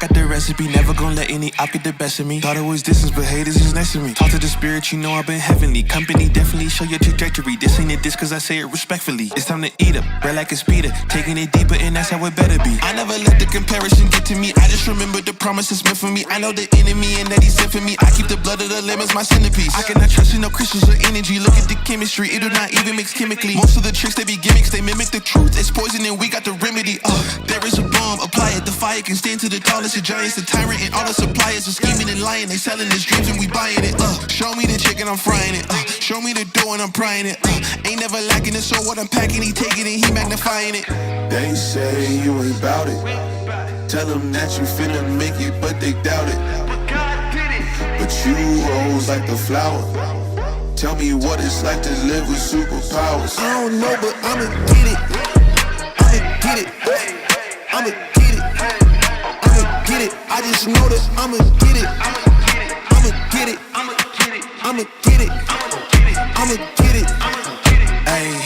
got the recipe, never gonna let any op get the best of me. Thought it was distance, but haters is next to me. Talk to the spirit, you know I've been heavenly. Company definitely show your trajectory. This ain't a diss cause I say it respectfully. It's time to eat up, red like a speeder. Taking it deeper and that's how it better be. I never let the comparison get to me. I just remember the promises meant for me. I know the enemy and that he sent for me. I keep the blood of the lemons my centerpiece. I cannot trust in no crystals or energy. Look at the chemistry, it do not even mix chemically. Most of the tricks they be gimmicks, they mimic the truth. It's poison and we got the remedy. There is a bomb, apply it. The fire can stand to the tallest of giants. The tyrant and all the suppliers are scheming and lying. They selling his dreams and we buying it. Show me the chicken, I'm frying it. Show me the dough and I'm prying it. Ain't never lacking it, so what I'm packing, he taking it, he magnifying it. They say you ain't bout it. Tell them that you finna make it, but they doubt it. But you rose like the flower. Tell me what it's like to live with superpowers. I don't know, but I'ma get it. I'ma get it. I'ma get it. I'ma get it. I just know that I'ma get it. I'ma get it. I'ma get it. I'ma get it. I'ma get it. Ayy.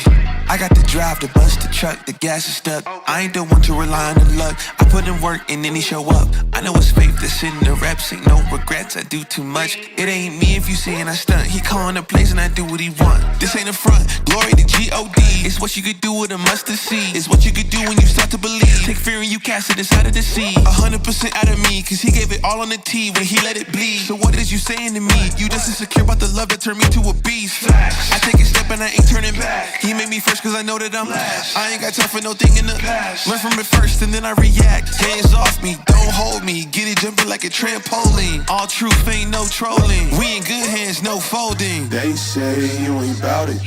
I got the drive, to bust the truck, the gas is stuck. I ain't the one to rely on the luck. I put in work and then he show up. I know it's faith that's in the reps, ain't no regrets, I do too much. It ain't me if you saying I stunt. He calling the plays and I do what he want. This ain't a front, glory to G-O-D. It's what you could do with a mustard seed. It's what you could do when you start to believe. Take fear and you cast it inside of the sea. 100% out of me, cause he gave it all on the tee when he let it bleed. So what is you saying to me? You just insecure about the love that turned me to a beast. I take a step and I ain't turning back. He made me first cause I know that I'm last. I ain't got time for no thing in the past. Learn from it first and then I react. Hands off me, don't hold me. Get it jumping like a trampoline. All truth, ain't no trolling. We in good hands, no folding. They say you ain't bout it.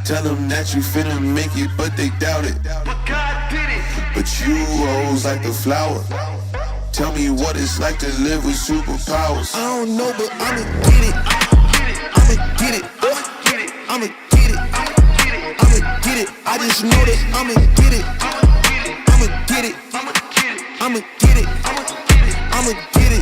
Tell them that you finna make it, but they doubt it. But God did it. But you rose like the flower. Tell me what it's like to live with superpowers. I don't know, but I'ma get it. I'ma get it. I'ma get it. I'ma get it. I just know that I'ma get it. I'ma get it. I'ma get it. I'ma get it.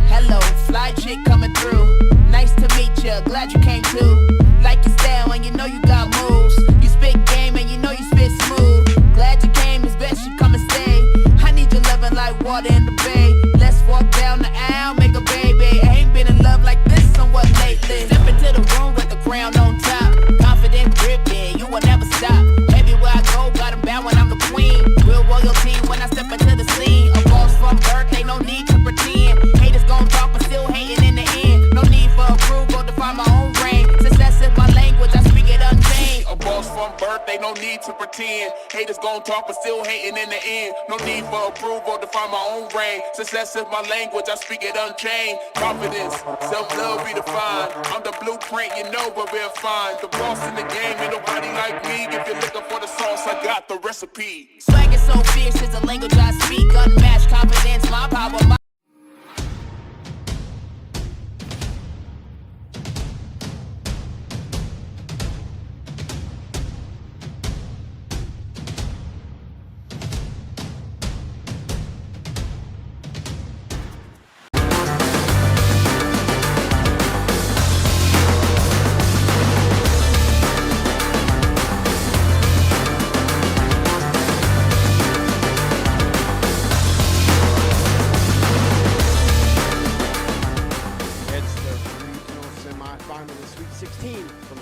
Hello, fly chick coming through. Nice to meet ya, glad you came too. Like your style and you know you got moves. You spit game and you know you spit smooth. Glad you came, it's best you come and stay. I need your loving like water in the bay. Let's walk down the aisle, make a baby. I ain't been in love like this somewhat lately. Step into the room with the crown on top. Confident grip, yeah, you will never stop. Everywhere I go, got 'em bound when I'm the queen. Real royalty when I step into the scene. A boss from birth, ain't no need to pretend. Haters gon' talk, but still hating in the end. No need for approval to find my own reign. Success is my language, I speak it unchained. A boss from birth, ain't no need to pretend. Haters gon' talk, but still hating in the end. No need for approval to find my own reign. Success is my language, I speak it unchained. Confidence, self-love redefined. I'm the blueprint, you know where we're fine. The boss in the game, ain't nobody like me. If you're looking for the sauce, I got the recipe. Swag is so fierce, it's a language I speak. Unmatched confidence, my power, my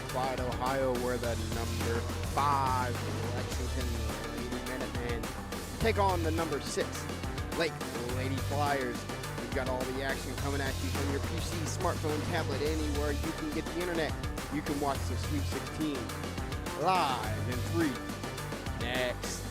Clyde, Ohio, where the number 5 Lexington Lady Minutemen take on the number 6 Lady Flyers. We've got all the action coming at you from your PC, smartphone, tablet, anywhere you can get the internet. You can watch the Sweet 16 live in 3. Next.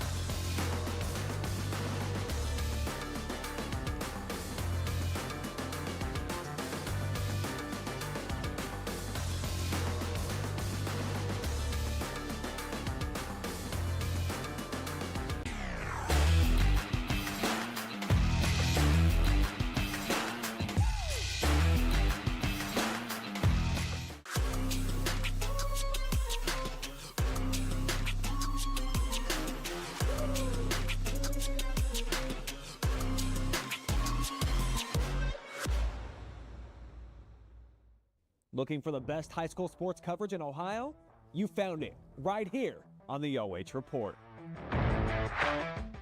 Looking for the best high school sports coverage in Ohio? You found it right here on the OH Report.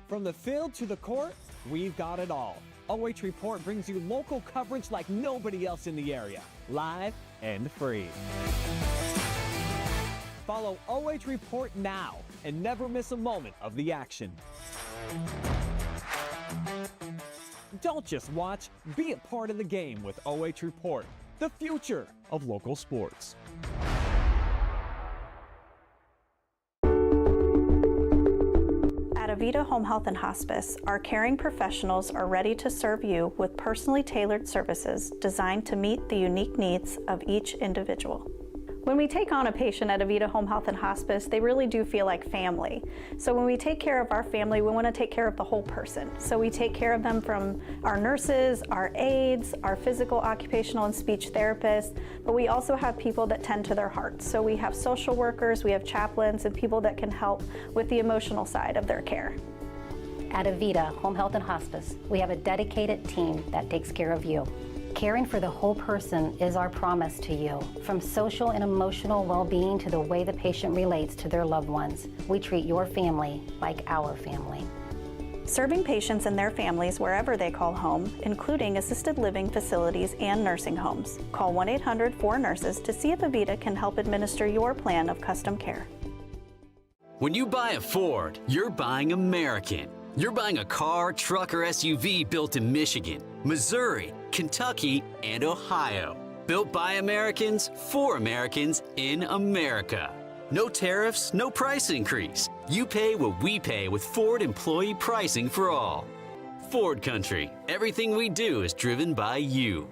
From the field to the court, we've got it all. OH Report brings you local coverage like nobody else in the area, live and free. Follow OH Report now and never miss a moment of the action. Don't just watch, be a part of the game with OH Report, the future of local sports. At Avita Home Health and Hospice, our caring professionals are ready to serve you with personally tailored services designed to meet the unique needs of each individual. When we take on a patient at Avita Home Health and Hospice, they really do feel like family. So when we take care of our family, we want to take care of the whole person. So we take care of them from our nurses, our aides, our physical, occupational, and speech therapists, but we also have people that tend to their hearts. So we have social workers, we have chaplains, and people that can help with the emotional side of their care. At Avita Home Health and Hospice, we have a dedicated team that takes care of you. Caring for the whole person is our promise to you. From social and emotional well-being to the way the patient relates to their loved ones, we treat your family like our family. Serving patients and their families wherever they call home, including assisted living facilities and nursing homes. Call 1-800-4NURSES to see if Avita can help administer your plan of custom care. When you buy a Ford, you're buying American. You're buying a car, truck, or SUV built in Michigan, Missouri, Kentucky, and Ohio. Built by Americans, for Americans, in America. No tariffs, no price increase. You pay what we pay with Ford employee pricing for all. Ford Country. Everything we do is driven by you.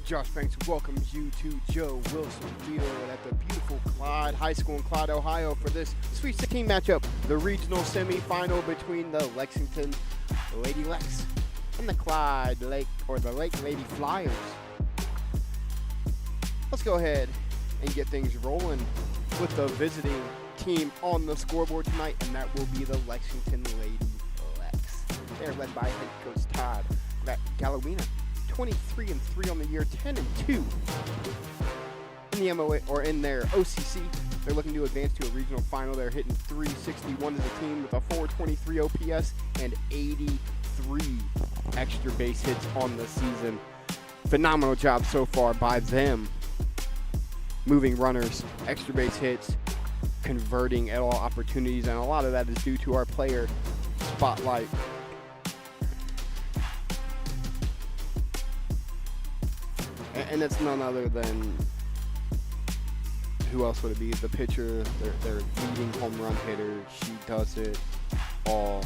Josh Banks welcomes you to Joe Wilson Field at the beautiful Clyde High School in Clyde, Ohio for this Sweet 16 matchup, the regional semifinal between the Lexington Lady Lex and the Clyde Lake Lady Flyers. Let's go ahead and get things rolling with the visiting team on the scoreboard tonight, and that will be the Lexington Lady Lex. They're led by head coach Todd Galawina. 23-3 on the year, 10-2 in the MOA or in their OCC. They're looking to advance to a regional final. They're hitting .361 as a team with a .423 OPS and 83 extra base hits on the season. Phenomenal job so far by them. Moving runners, extra base hits, converting at all opportunities, and a lot of that is due to our player spotlight. And it's none other than, who else would it be? The pitcher, their leading home run hitter. She does it all.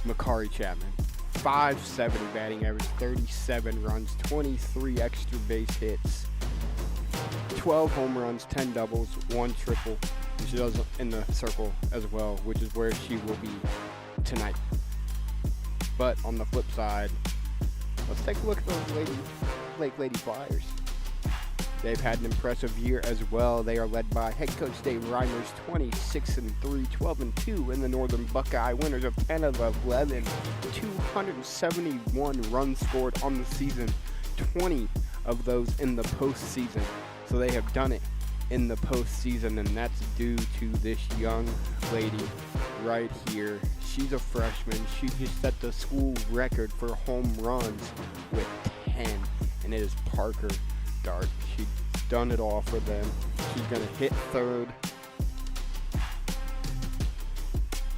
Makaree Chapman. .570 batting average, 37 runs, 23 extra base hits, 12 home runs, 10 doubles, 1 triple. And she does it in the circle as well, which is where she will be tonight. But on the flip side, let's take a look at those Lady Flyers. They've had an impressive year as well. They are led by head coach Dave Reimers, 26-3, 12-2 in the Northern Buckeye, winners of 10 of 11, 271 runs scored on the season, 20 of those in the postseason. So they have done it in the postseason, and that's due to this young lady right here. She's a freshman. She just set the school record for home runs with 10, and it is Parker Dart. She's done it all for them. She's going to hit third.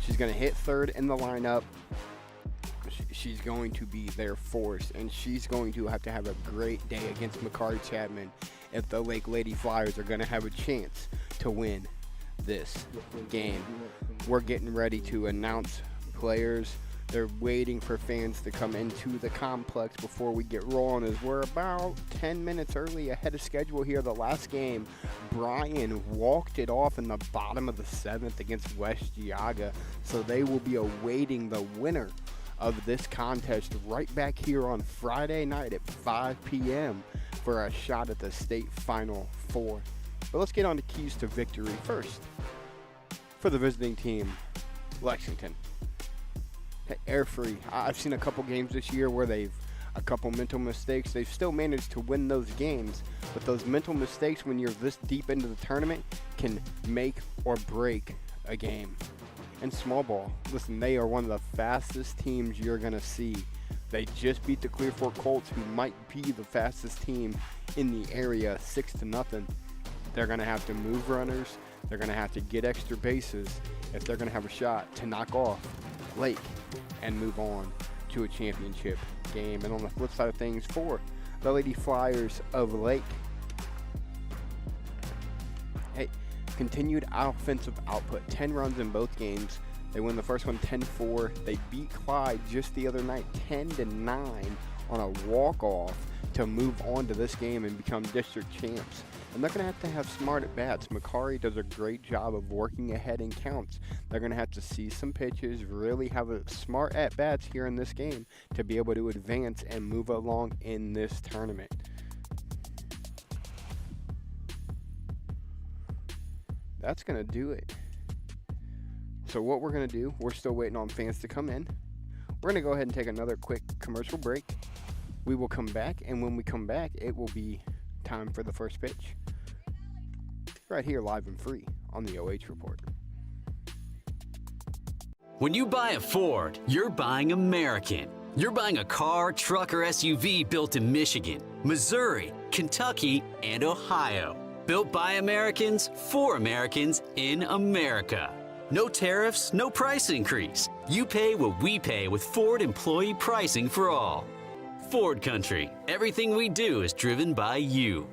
She's going to hit third in the lineup. She's going to be their force, and she's going to have a great day against Makaree Chapman if the Lake Lady Flyers are going to have a chance to win this game. We're getting ready to announce players They're waiting for fans to come into the complex before we get rolling, as we're about 10 minutes early ahead of schedule here. The last game, Bryan walked it off in the bottom of the 7th against West Geauga, so they will be awaiting the winner of this contest right back here on Friday night at 5 p.m. for a shot at the state Final Four. But let's get on to keys to victory first. For the visiting team, Lexington. Air free. I've seen a couple games this year where they've a couple mental mistakes. They've still managed to win those games, but those mental mistakes when you're this deep into the tournament can make or break a game. And small ball, listen, they are one of the fastest teams you're going to see. They just beat the Clear Fork Colts, who might be the fastest team in the area, 6-0. They're going to have to move runners. They're going to have to get extra bases if they're going to have a shot to knock off Lake and move on to a championship game. And on the flip side of things, for the Lady Flyers of Lake, continued offensive output, 10 runs in both games. They win the first one 10-4. They beat Clyde just the other night 10-9 on a walk-off to move on to this game and become district champs. And they're going to have smart at-bats. Makaree does a great job of working ahead in counts. They're going to have to see some pitches, really have a smart at-bats here in this game to be able to advance and move along in this tournament. That's going to do it. So what we're going to do, we're still waiting on fans to come in. We're going to go ahead and take another quick commercial break. We will come back, and when we come back, it will be time for the first pitch. Right here, live and free on the OH Report. When you buy a Ford, you're buying American. You're buying a car, truck, or SUV built in Michigan, Missouri, Kentucky, and Ohio. Built by Americans, for Americans, in America. No tariffs, no price increase. You pay what we pay with Ford employee pricing for all. Ford Country. Everything we do is driven by you.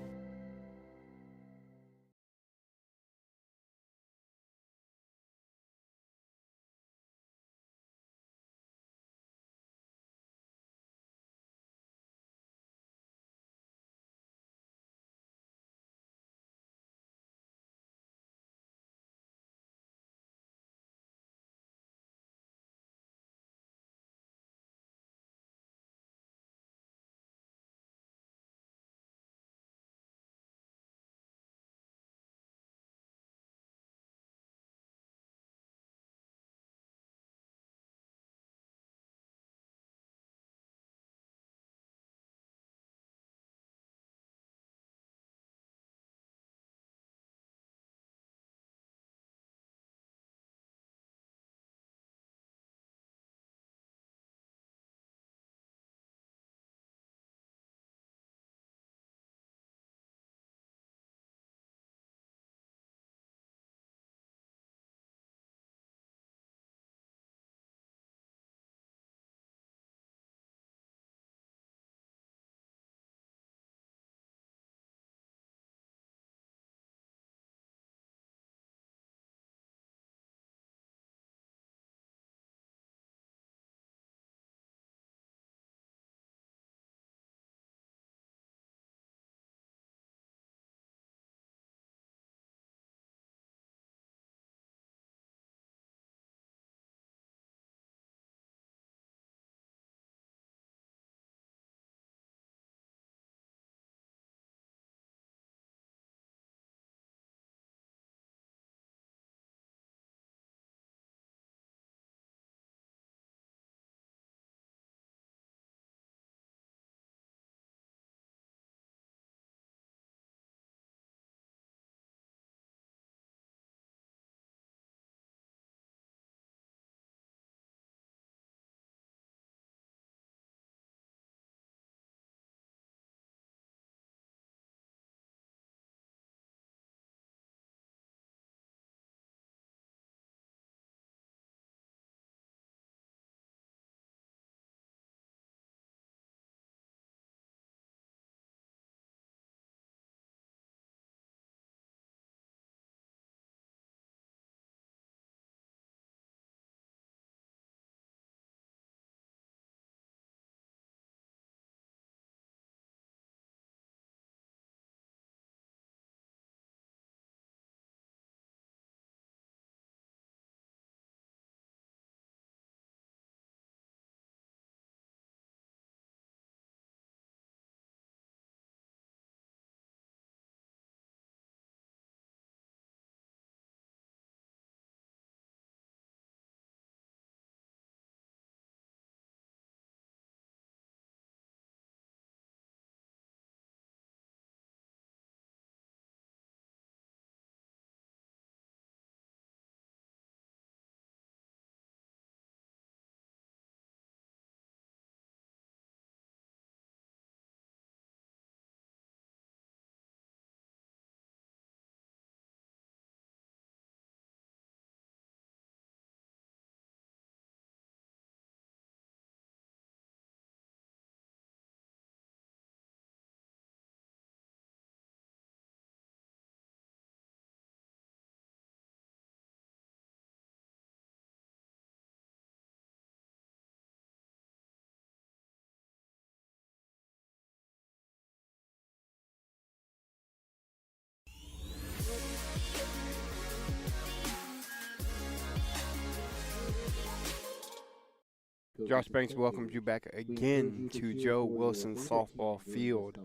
Josh Banks welcomes you back again to Joe Wilson Softball Field,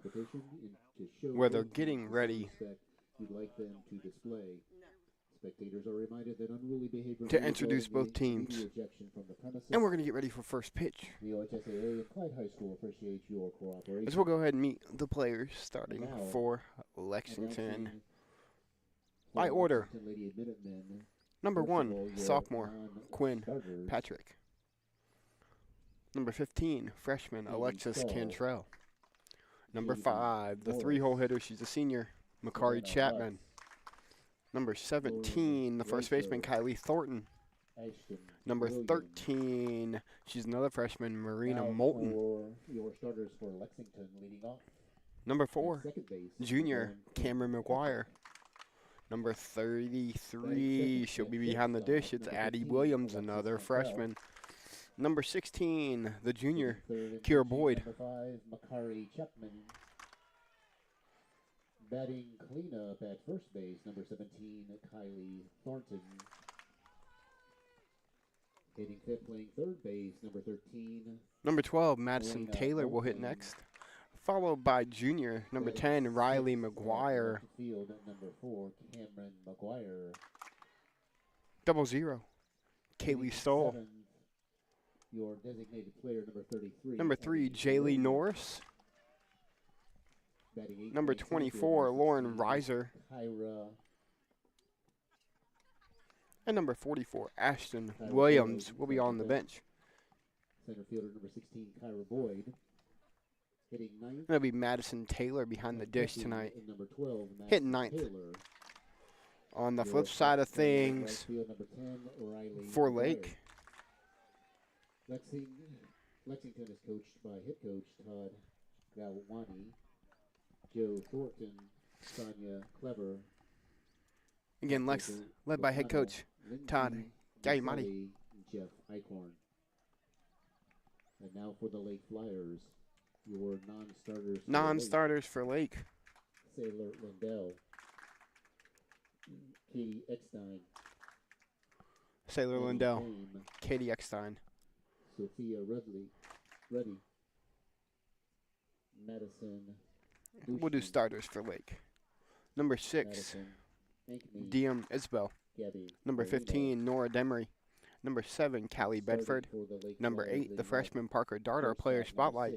where they're getting ready to introduce both teams. And we're going to get ready for first pitch. As we'll go ahead and meet the players starting for Lexington. By order, number 1, sophomore, Quinn Patrick. Number 15, freshman, Alexis Cantrell. Number 5, the 3-hole hitter, she's a senior, Makaree Chapman. Number 17, the first baseman, Kylie Thornton. Number 13, she's another freshman, Marina Moulton. Number 4, junior, Cameron McGuire. Number 33, she'll be behind the dish, it's Addie Williams, another freshman. Number 16, the junior, Kira Boyd. Number 5, Makaree Chapman. Batting cleanup at first base, number 17, Kylie Thornton. Hitting fifth, playing third base, number 13. Number 12, Madison Taylor will hit next, followed by junior, number 10, Riley McGuire. Field at number 4, Cameron McGuire. 00, Kaylee Stoll. Your designated player, number 33. Number 3, Jaylee Norris. Number 24, Lauren Reiser. And number 44, Ashton Williams will be on the bench. Center fielder, number 16, Kyra Boyd. Hitting ninth. That'll be Madison Taylor behind the dish tonight. Number 12, hitting ninth. On the flip side of things, number 10, Riley for Lake, Lexington is coached by head coach Todd Galwani, Joe Thornton, Sonia Clever. Again, Lex led by head coach Todd Galwani. Jeff Eichhorn. And now for the Lake Flyers, your non-starters. Non-starters for Lake. Sailor Lindell, Katie Eckstein. Sailor Lindell, Katie Eckstein. Sophia Ruddy, Madison. We'll do starters for Lake. Number 6, Diem Isbell. Number 15, Nora Demery. Number 7, Callie Bedford. Number 8, the freshman Parker Darter, player spotlight.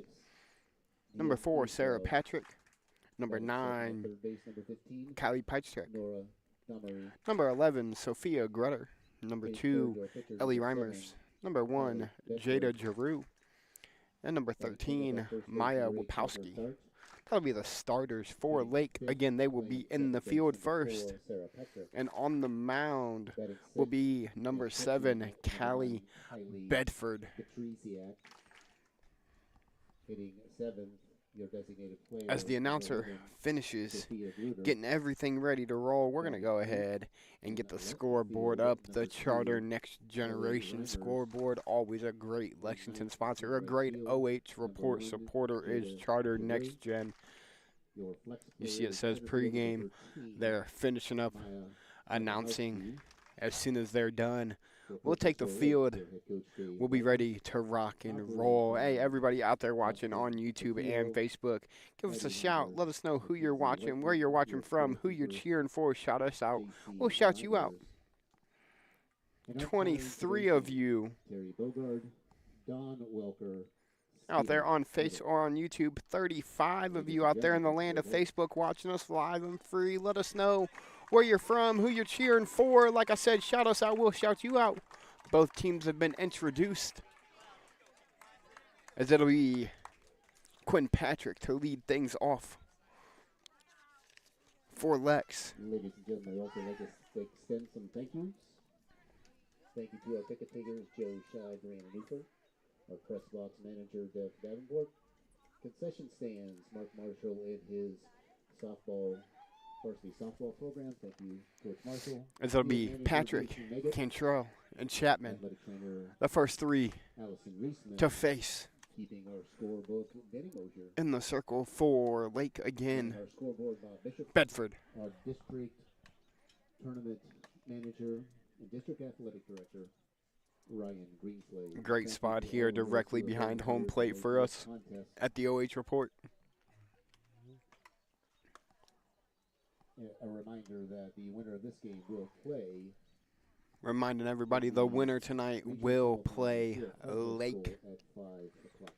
Number 4, Sarah Patrick. Number 9, Kylie Peichtrek. Number 11, Sophia Grutter. Number 2, Ellie Reimers. Number 1, Jada Giroux. And number 13, Maya Wapowski. That'll be the starters for Lake. Again, they will be in the field first. And on the mound will be number 7, Callie Bedford. As the announcer finishes getting everything ready to roll, we're going to go ahead and get the scoreboard up. The Charter Next Generation scoreboard, always a great Lexington sponsor. A great OH.REPORT supporter is Charter Next Gen. You see it says pregame. They're finishing up announcing as soon as they're done. We'll take the field. We'll be ready to rock and roll. Hey, everybody out there watching on YouTube and Facebook, give us a shout. Let us know who you're watching, where you're watching from, who you're cheering for. Shout us out. We'll shout you out. 23 of you out there on Face or on YouTube. 35 of you out there in the land of Facebook watching us live and free. Let us know where you're from, who you're cheering for. Like I said, shout us out. We'll shout you out. Both teams have been introduced, as it'll be Quinn Patrick to lead things off for Lex. Ladies and gentlemen, I'd also like to extend some thank yous. Thank you to our ticket takers, Joe Scheid, Randy Newford, our press box manager, Dev Davenport, concession stands, Mark Marshall and his varsity softball program. Thank you, Coach Marshall. And so it'll be Patrick, Cantrell, and Chapman, the first 3 to face keeping our scorebook, Benny Mosier. In the circle for Lake again, Our scoreboard, Bob Bishop. Bedford. Our district tournament manager and district athletic director, Ryan Greenslade. Great spot here directly behind home plate for us at the OH Report. A reminder that the winner of this game will play. Reminding everybody the winner tonight will play Lake. At 5 o'clock.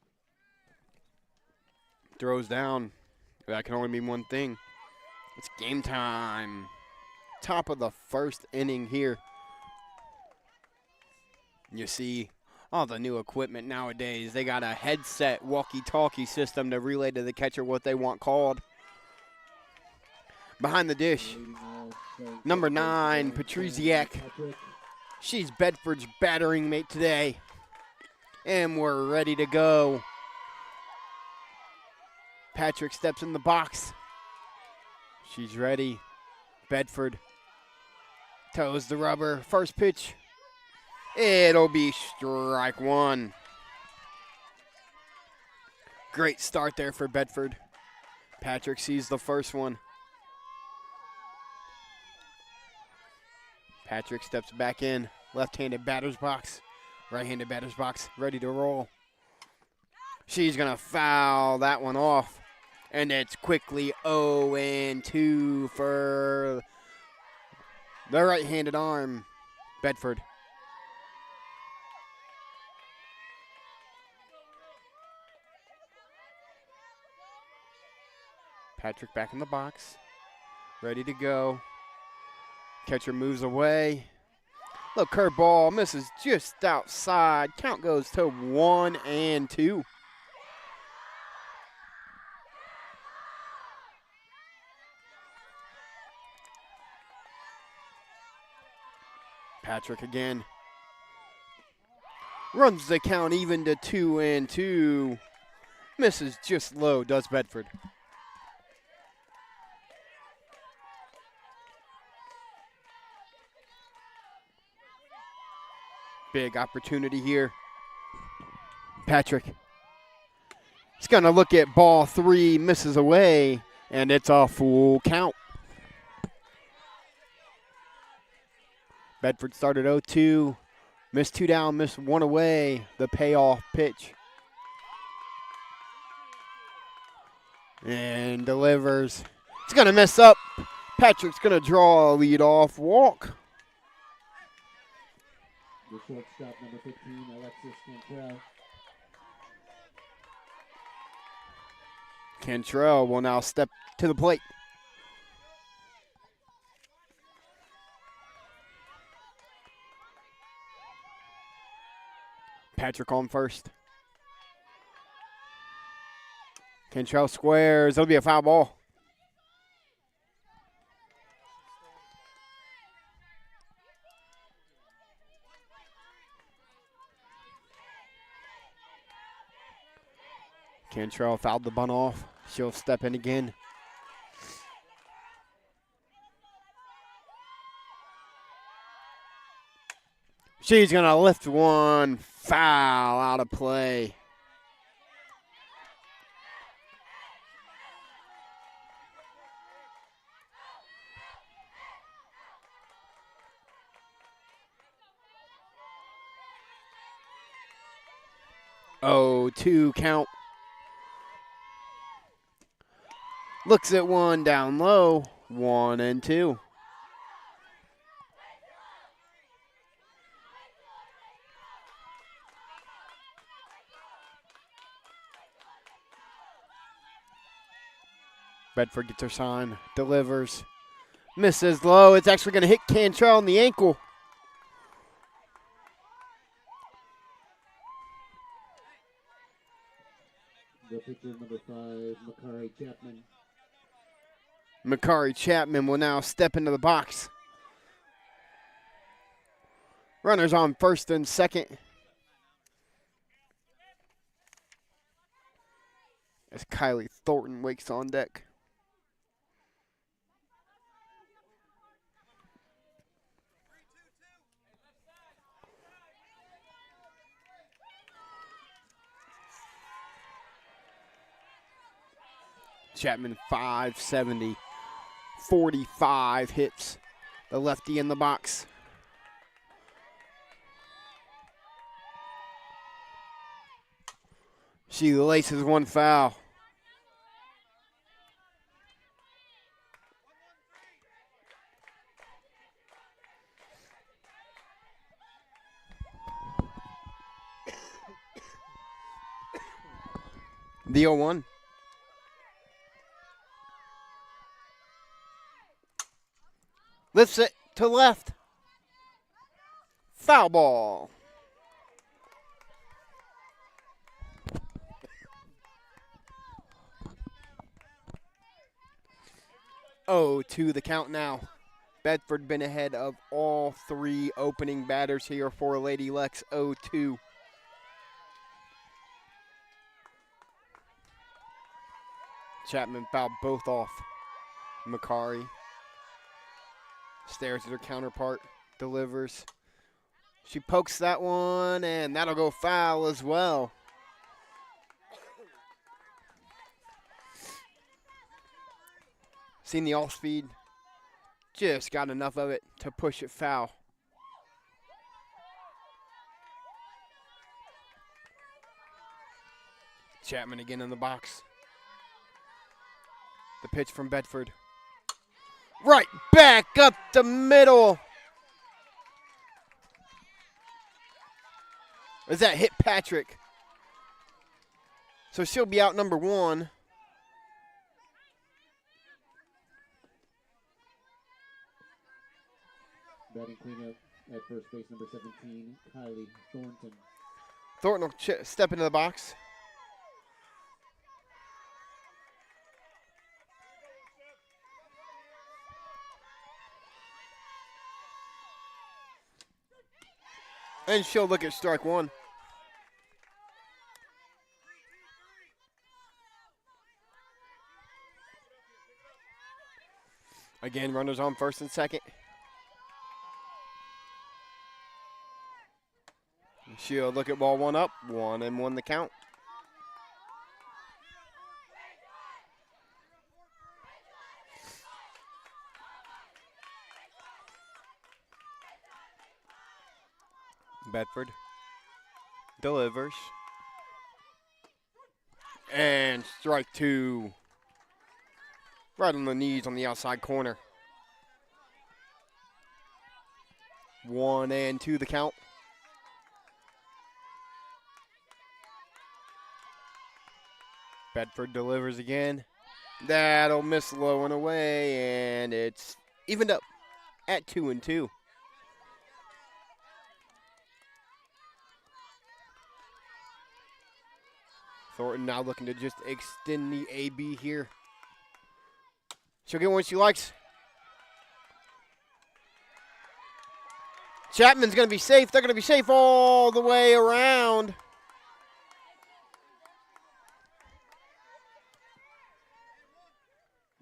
Throws down. That can only mean one thing. It's game time. Top of the first inning here. You see all the new equipment nowadays. They got a headset walkie-talkie system to relay to the catcher what they want called. Behind the dish, number 9, Patriziak. She's Bedford's battering mate today. And we're ready to go. Patrick steps in the box. She's ready. Bedford toes the rubber. First pitch. It'll be strike one. Great start there for Bedford. Patrick sees the first one. Patrick steps back in. Left-handed batter's box. Right-handed batter's box. Ready to roll. She's going to foul that one off. And it's quickly 0-2 for the right-handed arm, Bedford. Patrick back in the box. Ready to go. Catcher moves away. Look, curveball misses just outside. Count goes to 1-2. Patrick again. Runs the count even to 2-2. Misses just low, does Bedford. Big opportunity here. Patrick. He's going to look at ball 3, misses away, and it's a full count. Bedford started 0-2, missed 2 down, missed 1 away, the payoff pitch. And delivers. It's going to mess up. Patrick's going to draw a leadoff walk. The shortstop, number 15, Alexis Cantrell. Cantrell will now step to the plate. Patrick on first. Cantrell squares. It'll be a foul ball. Cantrell fouled the bunt off. She'll step in again. She's going to lift one. Foul out of play. Oh, 2 count. Looks at one down low. 1-2. Bedford gets her sign, delivers, misses low. It's actually going to hit Cantrell on the ankle. The pitcher, number 5, Makaree Chapman. Makaree Chapman will now step into the box. Runners on first and second. As Kylie Thornton wakes on deck. Chapman 570, 45 hits. The lefty in the box. She laces one foul. The 0-1. Lifts it to left. Foul ball. Oh, to the count now. Bedford been ahead of all three opening batters here for Lady Lex. 0-2. Chapman fouled both off. Makaree stares at her counterpart, delivers. She pokes that one, and that'll go foul as well. Seen the off speed, just got enough of it to push it foul. Chapman again in the box. The pitch from Bedford. Right back up the middle. As that hit Patrick. So she'll be out number 1. Batting cleanup at first base, number 17, Kylie Thornton. Thornton will step into the box. And she'll look at strike 1. Again, runners on first and second. She'll look at ball 1 up, 1-1 the count. Bedford delivers. And strike 2. Right on the knees on the outside corner. 1-2 the count. Bedford delivers again. That'll miss low and away, and it's evened up at 2-2. Thornton now looking to just extend the AB here. She'll get one she likes. Chapman's going to be safe. They're going to be safe all the way around.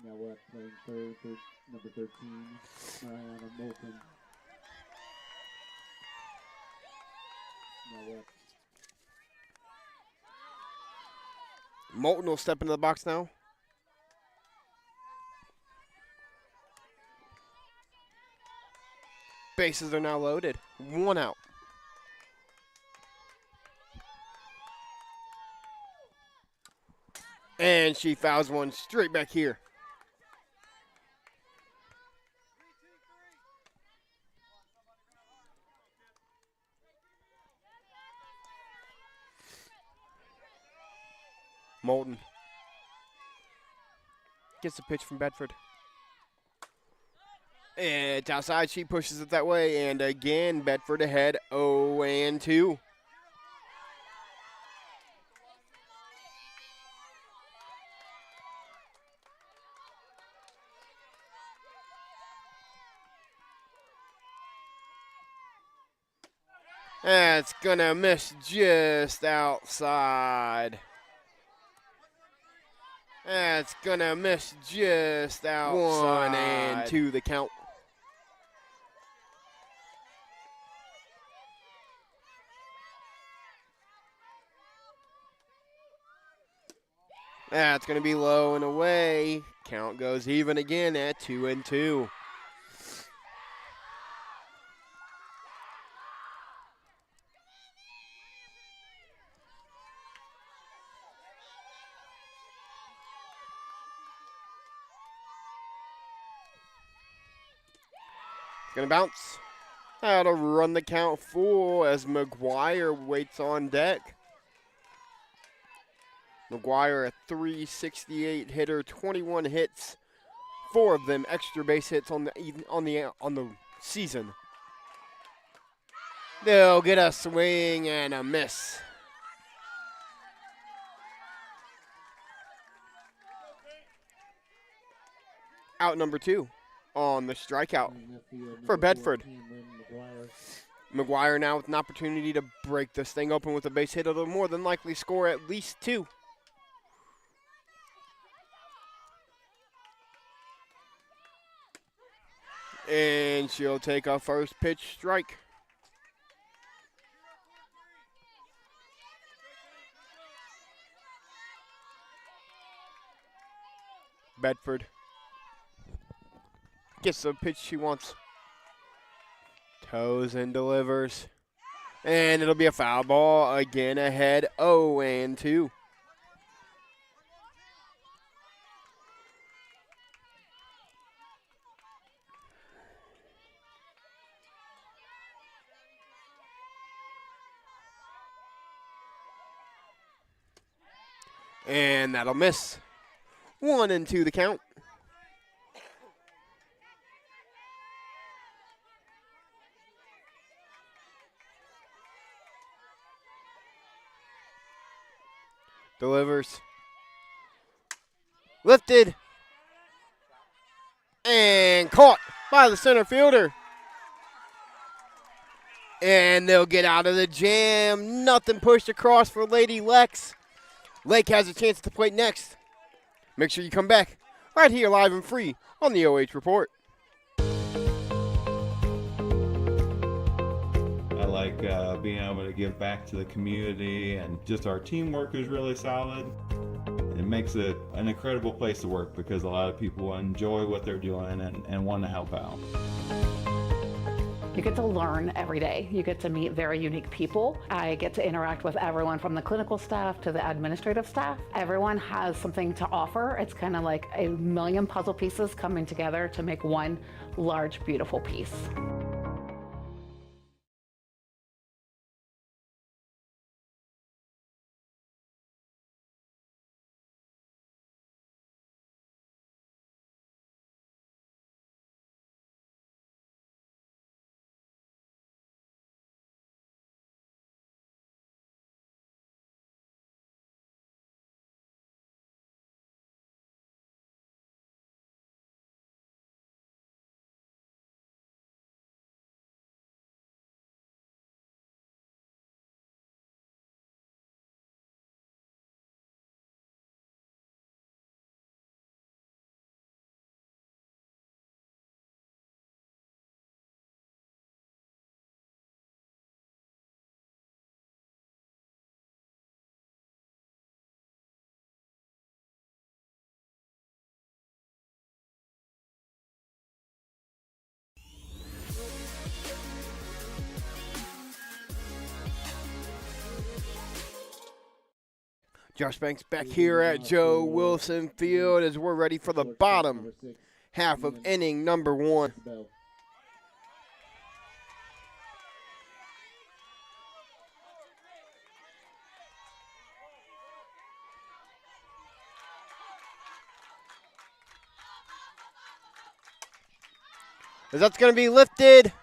Now up playing third, number 13, Mariana Moulton. Now up. Moulton will step into the box now. Bases are now loaded. 1 out. And she fouls one straight back here. Moulton gets the pitch from Bedford. And it's outside. She pushes it that way. And again, Bedford ahead 0-2. That's going to miss just outside. That's going to miss just outside. 1-2 the count. That's going to be low and away. Count goes even again at 2-2. Gonna bounce. That'll run the count full as McGuire waits on deck. McGuire, a .368 hitter, 21 hits, 4 of them extra base hits on the season. They'll get a swing and a miss. Out number 2 on the strikeout for Bedford. McGuire now with an opportunity to break this thing open with a base hit. It'll more than likely score at least 2. And she'll take a first pitch strike. Bedford gets the pitch she wants. Toes and delivers. And it'll be a foul ball again ahead 0-2. And that'll miss. 1-2 the count. Delivers. Lifted. And caught by the center fielder. And they'll get out of the jam. Nothing pushed across for Lady Lex. Lake has a chance at the plate next. Make sure you come back right here live and free on the OH Report. I like being able to give back to the community, and just our teamwork is really solid. It makes it an incredible place to work because a lot of people enjoy what they're doing and want to help out. You get to learn every day. You get to meet very unique people. I get to interact with everyone from the clinical staff to the administrative staff. Everyone has something to offer. It's kind of like a million puzzle pieces coming together to make one large, beautiful piece. Josh Banks back here at Joe Wilson Field as we're ready for the bottom half of inning number 1. As that's going to be lifted.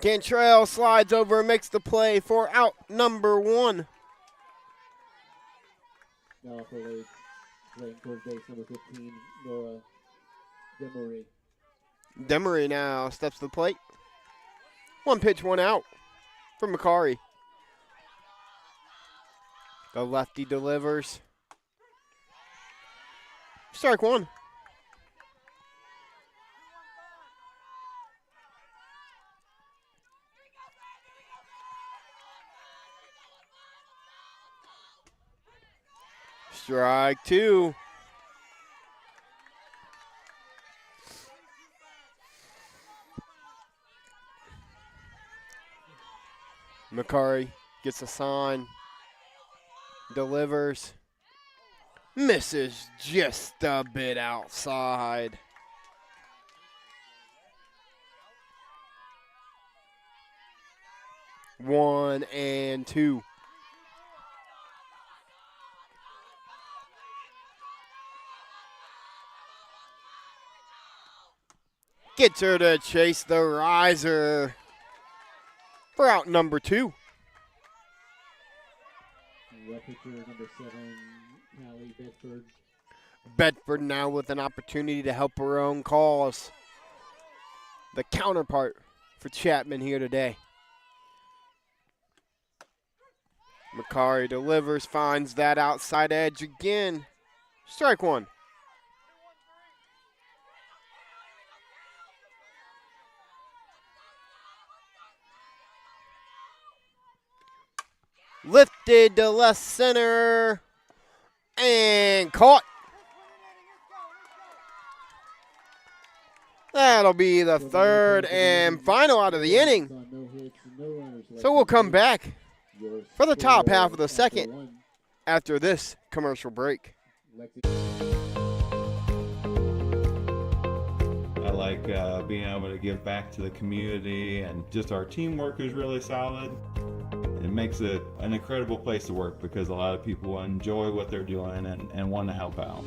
Cantrell slides over and makes the play for out number 1. Now for Lake, playing towards base number 15, Nora Demery. Demery now steps to the plate. 1 pitch, 1 out for Makaree. The lefty delivers. Strike 1. Strike 2. Makaree gets a sign, delivers, misses just a bit outside. 1-2. Gets her to chase the riser for out number 2. Pitcher number 7, Callie Bedford. Bedford now with an opportunity to help her own cause. The counterpart for Chapman here today. Makaree delivers, finds that outside edge again. Strike 1. Lifted to left center and caught. That'll be the third and final out of the inning. So we'll come back for the top half of the second after this commercial break. I like being able to give back to the community, and just our teamwork is really solid. It makes it an incredible place to work because a lot of people enjoy what they're doing and want to help out.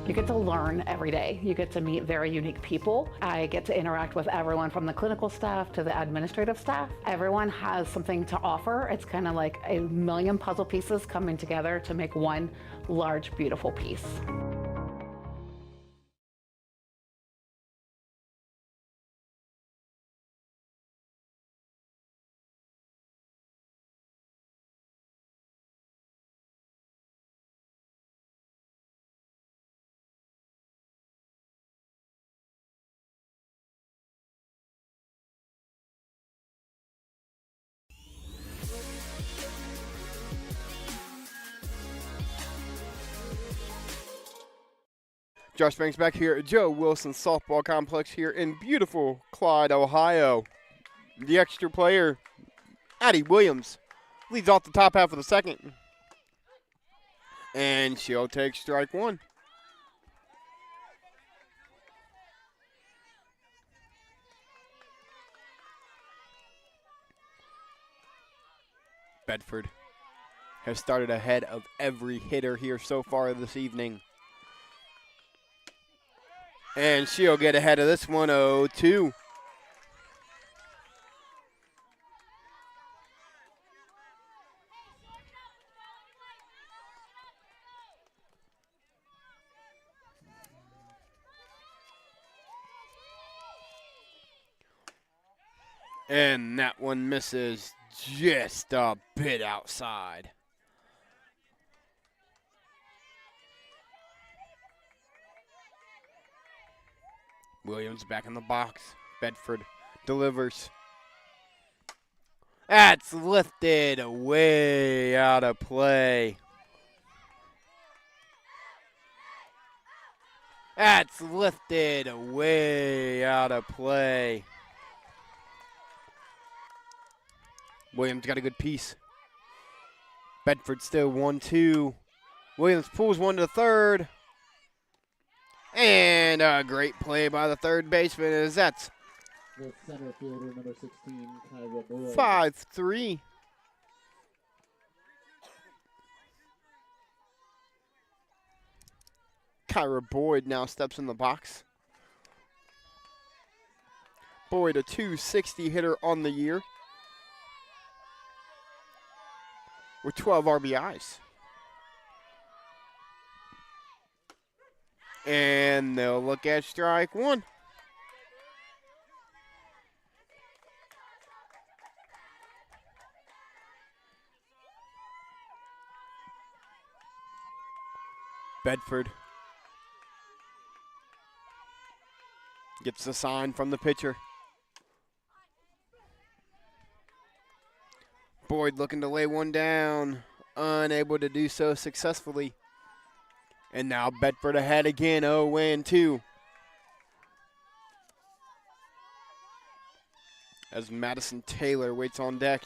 You get to learn every day. You get to meet very unique people. I get to interact with everyone from the clinical staff to the administrative staff. Everyone has something to offer. It's kind of like a million puzzle pieces coming together to make one large, beautiful piece. Josh Banks back here at Joe Wilson Softball Complex here in beautiful Clyde, Ohio. The extra player, Addie Williams, leads off the top half of the second. And she'll take strike 1. Bedford has started ahead of every hitter here so far this evening. And she'll get ahead of this one, 0-2. And that one misses just a bit outside. Williams back in the box. Bedford delivers. That's lifted way out of play. That's lifted way out of play. Williams got a good piece. Bedford still 1-2. Williams pulls one to third. And a great play by the third baseman as that's The center fielder, number 16, Kyra Boyd. 5-3. Kyra Boyd now steps in the box. Boyd, a .260 hitter on the year with 12 RBIs. And they'll look at strike 1. Bedford gets the sign from the pitcher. Boyd looking to lay one down, unable to do so successfully. And now Bedford ahead again, 0-2. As Madison Taylor waits on deck.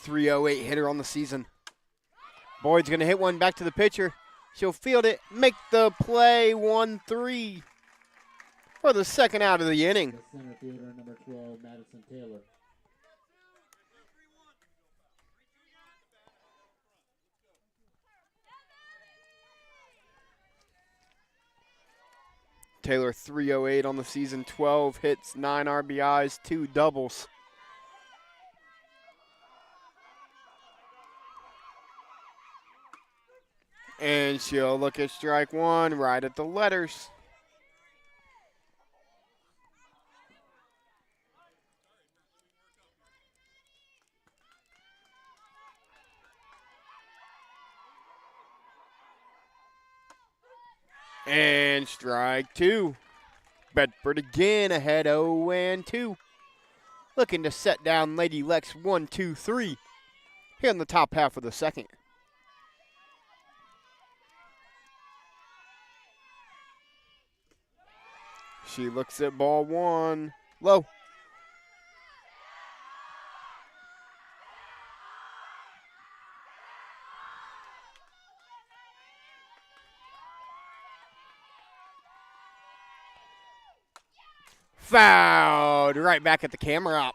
308 hitter on the season. Boyd's going to hit one back to the pitcher. She'll field it, make the play, 1-3 for the second out of the inning. The center fielder, number 12, Madison Taylor. Taylor 308 on the season, 12 hits, 9 RBIs, 2 doubles. And she'll look at strike one, right at the letters. And strike two. Bedford again ahead 0-2. Looking to set down Lady Lex 1-2-3 here in the top half of the second. She looks at ball one, low. Fouled right back at the camera up.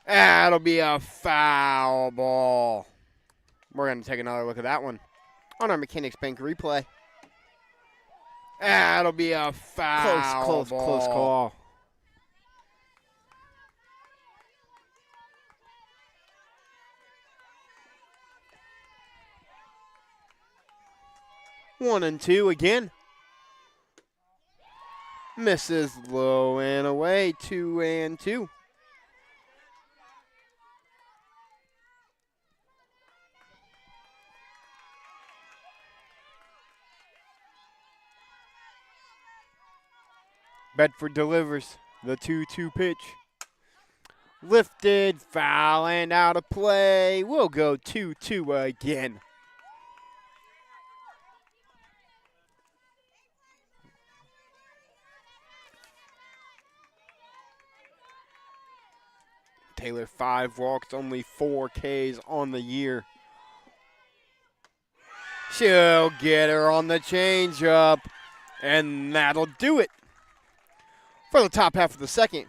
That'll be a foul ball. We're going to take another look at that one on our Mechanics Bank replay. That'll be a foul ball. Close call. One and two again. Misses low and away, 2-2. Bedford delivers the 2-2 pitch. Lifted, foul, and out of play. We'll go 2-2 again. Taylor 5 walks, only 4 Ks on the year. She'll get her on the changeup, and that'll do it for the top half of the second.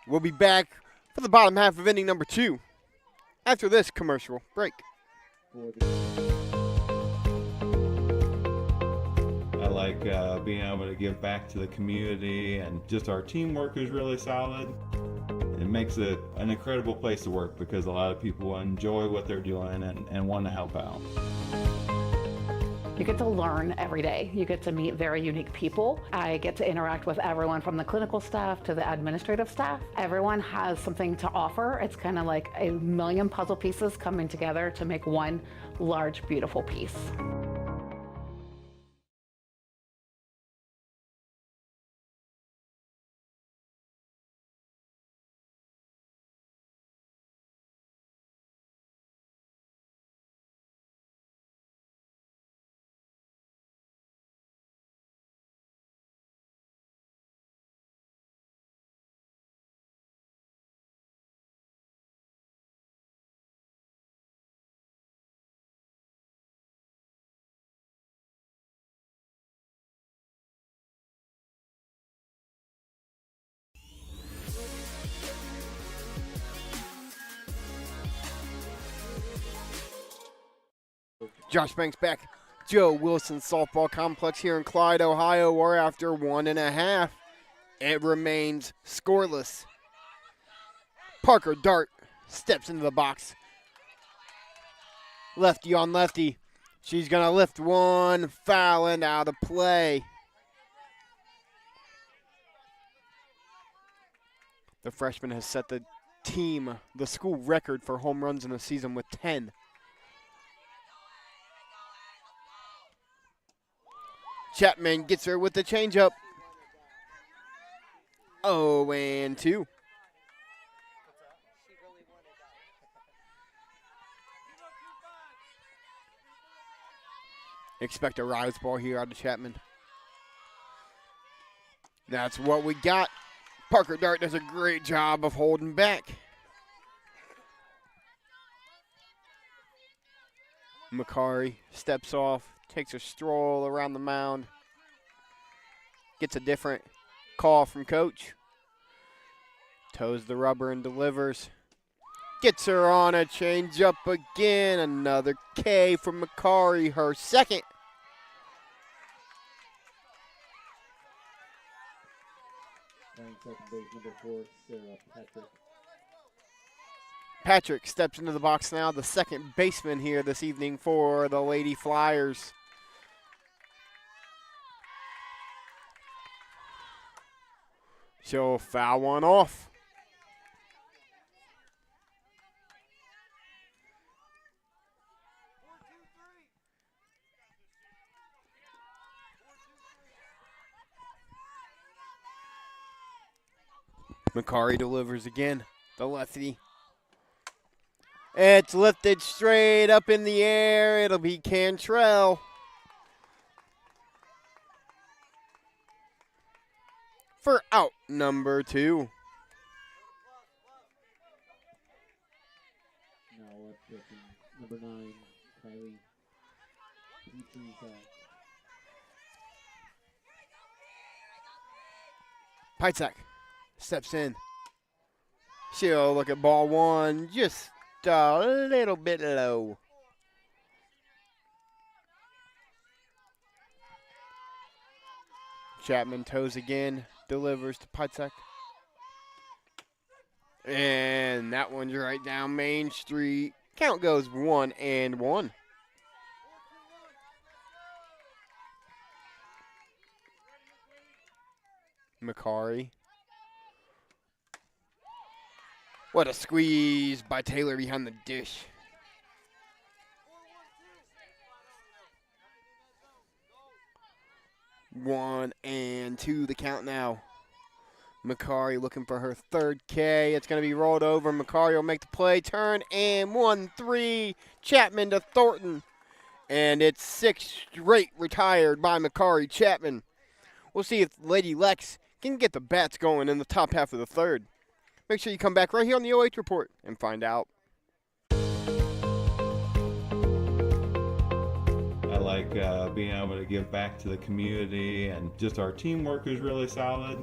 We'll be back for the bottom half of inning number 2 after this commercial break. I like being able to give back to the community, and just our teamwork is really solid. It makes it an incredible place to work because a lot of people enjoy what they're doing and want to help out. You get to learn every day. You get to meet very unique people. I get to interact with everyone from the clinical staff to the administrative staff. Everyone has something to offer. It's kind of like a million puzzle pieces coming together to make one large, beautiful piece. Josh Banks back. Joe Wilson Softball Complex here in Clyde, Ohio. We're after 1.5. It remains scoreless. Parker Dart steps into the box. Lefty on lefty. She's going to lift one, foul and out of play. The freshman has set the school record for home runs in a season with 10. Chapman gets her with the changeup. 0-2. Expect a rise ball here out of Chapman. That's what we got. Parker Dart does a great job of holding back. Makaree steps off, takes a stroll around the mound, gets a different call from coach, toes the rubber and delivers. Gets her on a changeup again. Another K from Makaree, her second. Playing second base, number 4, Sarah Patrick. Patrick steps into the box now, the second baseman here this evening for the Lady Flyers. She'll foul one off. Makaree delivers again, the lefty. It's lifted straight up in the air. It'll be Cantrell. For out number 2. Now up pitching, number 9, Kylie Petruzak. Pietzak steps in. She'll look at ball 1, just a little bit low. Chapman toes again, delivers to Pietzak. And that one's right down Main Street. Count goes 1-1. Makaree. What a squeeze by Taylor behind the dish. One and two, the count now. Makaree looking for her third K. It's going to be rolled over. Makaree will make the play, turn, and 1-3. Chapman to Thornton. And it's 6 straight retired by Makaree Chapman. We'll see if Lady Lex can get the bats going in the top half of the third. Make sure you come back right here on the OH Report and find out. I like being able to give back to the community, and just our teamwork is really solid.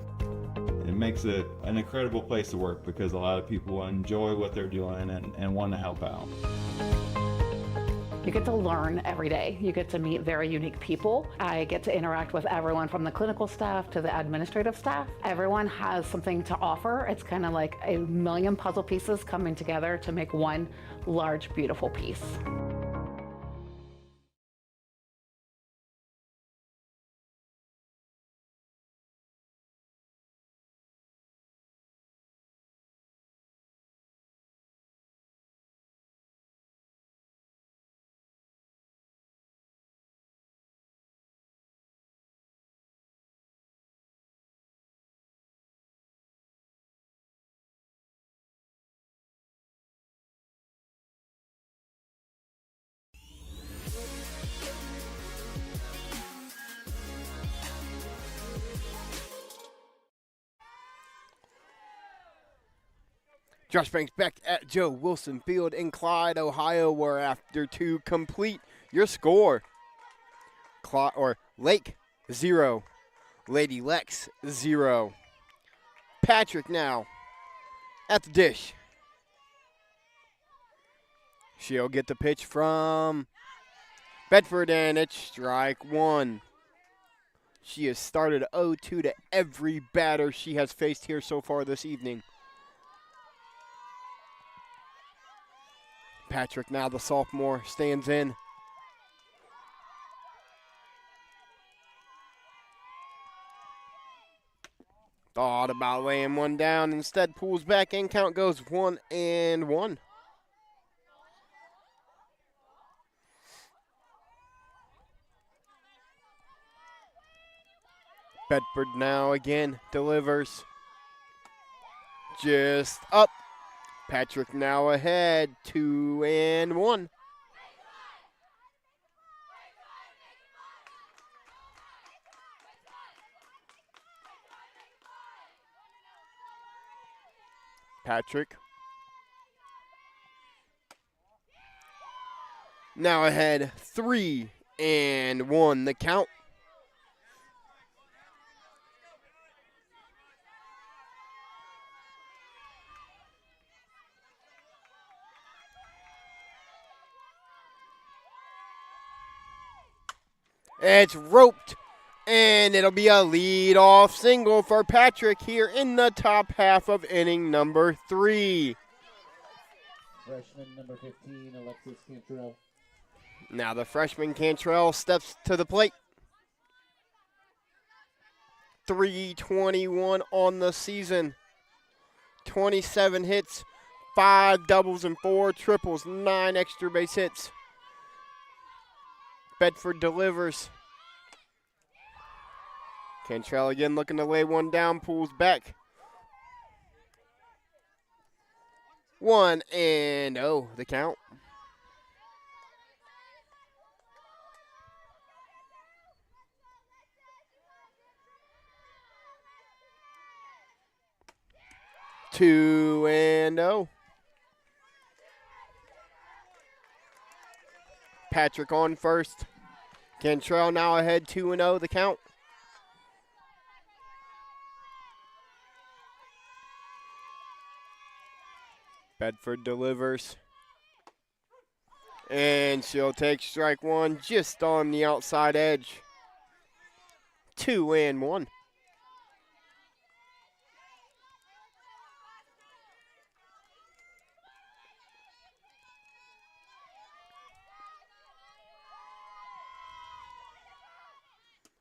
It makes it an incredible place to work because a lot of people enjoy what they're doing and want to help out. You get to learn every day. You get to meet very unique people. I get to interact with everyone from the clinical staff to the administrative staff. Everyone has something to offer. It's kind of like a million puzzle pieces coming together to make one large, beautiful piece. Josh Banks back at Joe Wilson Field in Clyde, Ohio, where after 2 complete your score. Lake 0, Lady Lex 0. Patrick now at the dish. She'll get the pitch from Bedford, and it's strike 1. She has started 0-2 to every batter she has faced here so far this evening. Patrick, now the sophomore, stands in. Thought about laying one down, instead pulls back in. Count goes 1-1. Bedford now again delivers. Just up. Patrick now ahead, 2-1. Patrick Now ahead 3-1 the count. It's roped, and it'll be a lead-off single for Patrick here in the top half of inning number 3. Freshman number 15, Alexis Cantrell. Now the freshman Cantrell steps to the plate. 321 on the season. 27 hits, 5 doubles and 4 triples, 9 extra base hits. Bedford delivers. Cantrell again looking to lay one down, pulls back. 1-0 the count. Two and 0. Patrick on first. Cantrell now ahead 2-0 the count. Bedford delivers. And she'll take strike one just on the outside edge. 2-1.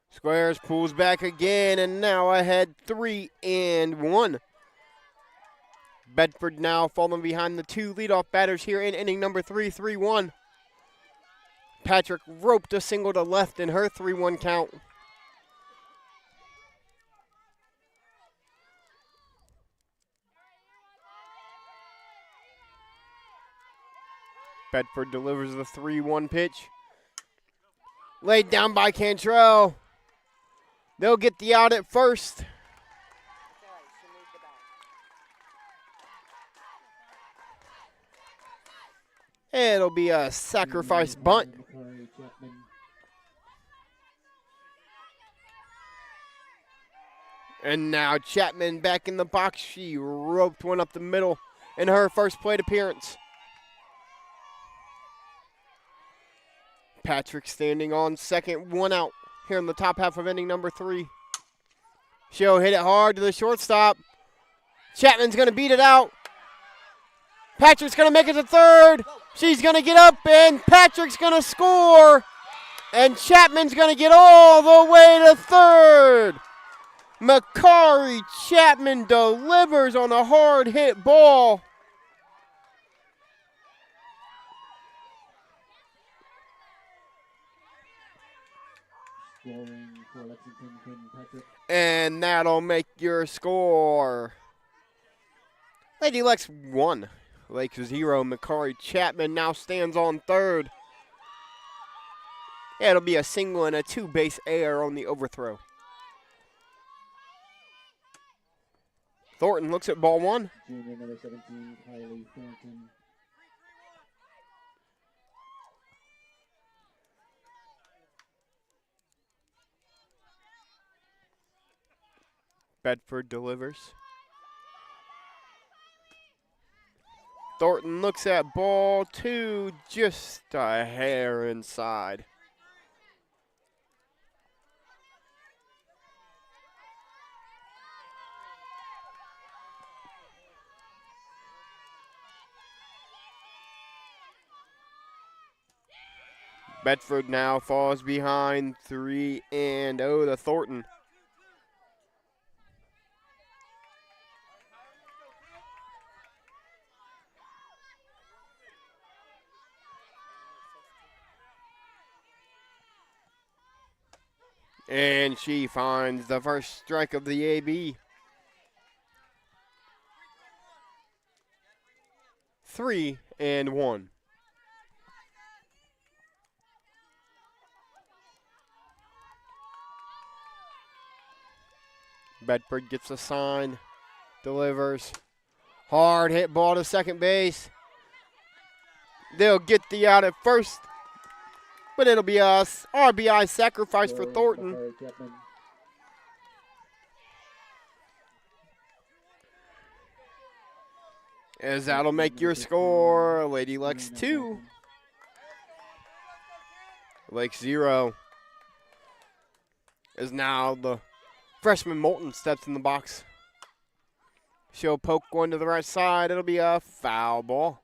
Squares pulls back again, and now ahead 3-1. Bedford now falling behind the 2 leadoff batters here in inning number 3, 3-1. Patrick roped a single to left in her 3-1 count. Bedford delivers the 3-1 pitch. Laid down by Cantrell. They'll get the out at first. It'll be a sacrifice bunt. Makaree Chapman. And now Chapman back in the box. She roped one up the middle in her first plate appearance. Patrick standing on second, 1 out here in the top half of inning number 3. She'll hit it hard to the shortstop. Chapman's going to beat it out. Patrick's going to make it to third. She's going to get up, and Patrick's going to score. And Chapman's going to get all the way to third. Makaree Chapman delivers on a hard hit ball. Scoring for Lexington, Quinn Patrick. And that'll make your score. Lady Lex 1. Lakes 0. Makaree Chapman now stands on third. Yeah, it'll be a single and a 2-base error on the overthrow. Thornton looks at ball 1. Junior number 17, Kylie Thornton. Bedford delivers. Thornton looks at ball 2, just a hair inside. Bedford now falls behind 3-0 to Thornton. And she finds the first strike of the AB. 3-1. Bedford gets a sign, delivers. Hard hit ball to second base. They'll get the out at first. but it'll be a RBI sacrifice for Thornton. Makaree Chapman. As that'll make your score Lady Lex 2, Lex 0. As now the freshman Moulton steps in the box. She'll poke one to the right side. It'll be a foul ball.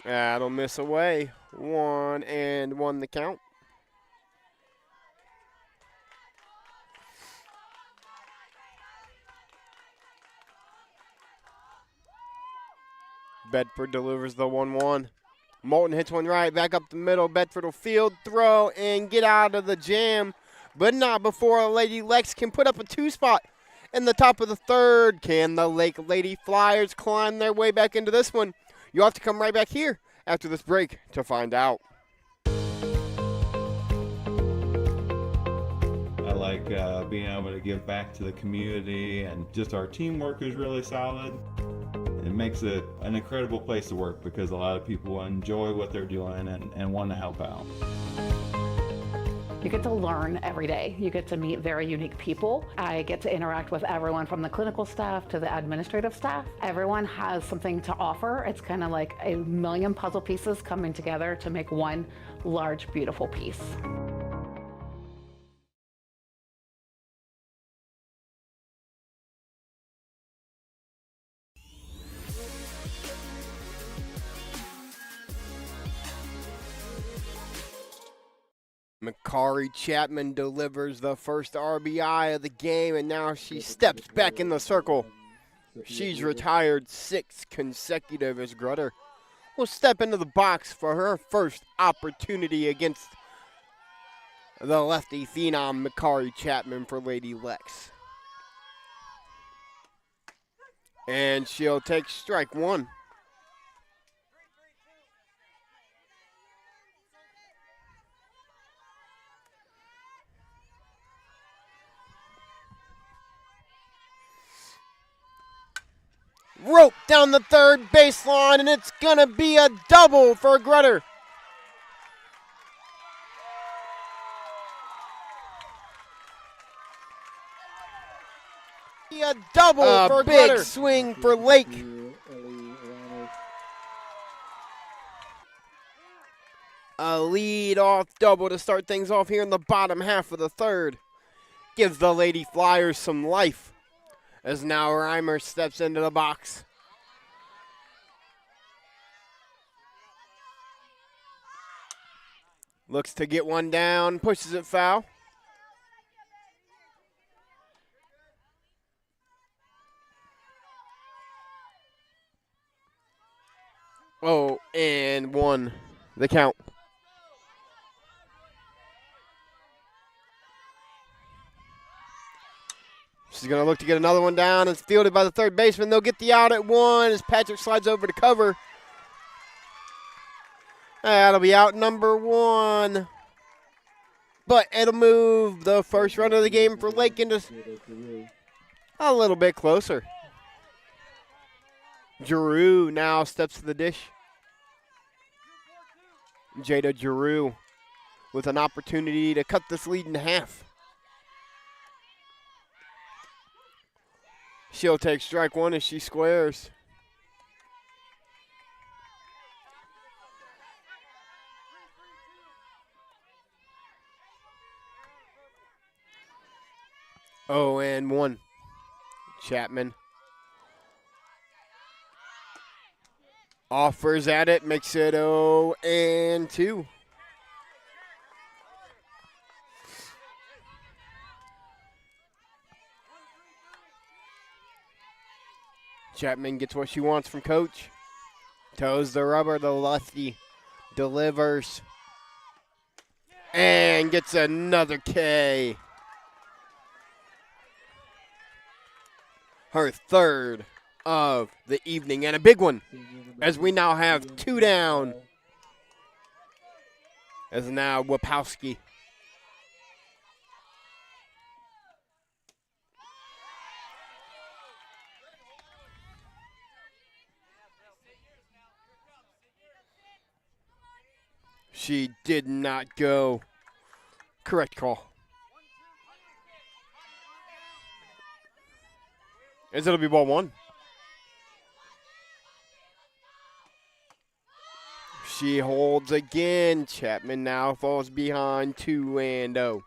That'll miss away. 1-1 the count. Bedford delivers the 1-1. Moulton hits one right, back up the middle. Bedford will field, throw, and get out of the jam, but not before Lady Lex can put up a 2-spot in the top of the third. Can the Lake Lady Flyers climb their way back into this one? You'll have to come right back here after this break to find out. I like being able to give back to the community, and just our teamwork is really solid. It makes it an incredible place to work because a lot of people enjoy what they're doing and want to help out. You get to learn every day. You get to meet very unique people. I get to interact with everyone from the clinical staff to the administrative staff. Everyone has something to offer. It's kind of like a million puzzle pieces coming together to make one large, beautiful piece. Makaree Chapman delivers the first RBI of the game, and now she steps back in the circle. She's retired 6 consecutive as Grutter will step into the box for her first opportunity against the lefty phenom Makaree Chapman for Lady Lex. And she'll take strike 1. Rope down the third baseline, and it's going to be a double for Grutter. A double for big Grutter. Swing for Lake. A lead-off double to start things off here in the bottom half of the third. Gives the Lady Flyers some life. As now Reimer steps into the box. Looks to get one down, pushes it foul. Oh, and 1, the count. She's going to look to get another one down. It's fielded by the third baseman. They'll get the out at 1 as Patrick slides over to cover. That'll be out number 1. But it'll move the first run of the game for Lake into a little bit closer. Giroux now steps to the dish. Jada Giroux with an opportunity to cut this lead in half. She'll take strike 1 as she squares. Oh, and 1. Chapman offers at it, makes it 0 and 2. Chapman gets what she wants from coach. Toes the rubber, the lefty delivers. And gets another K. Her third of the evening, and a big one, as we now have 2 down. As now Wapowski. She did not go. Correct call. As it'll be ball one. She holds again. Chapman now falls behind 2-0.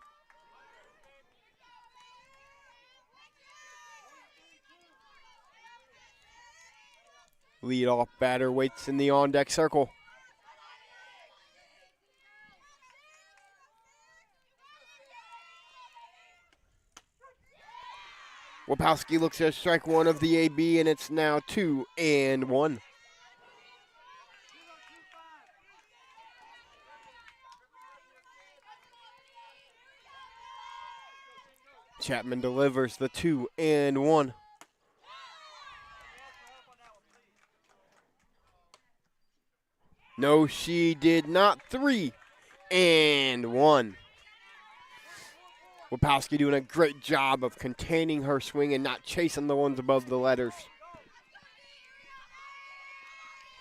Leadoff batter waits in the on-deck circle. Wapowski looks at strike one of the AB, and it's now 2-1. Chapman delivers the 2-1. No, she did not. 3-1. Wapowski doing a great job of containing her swing and not chasing the ones above the letters.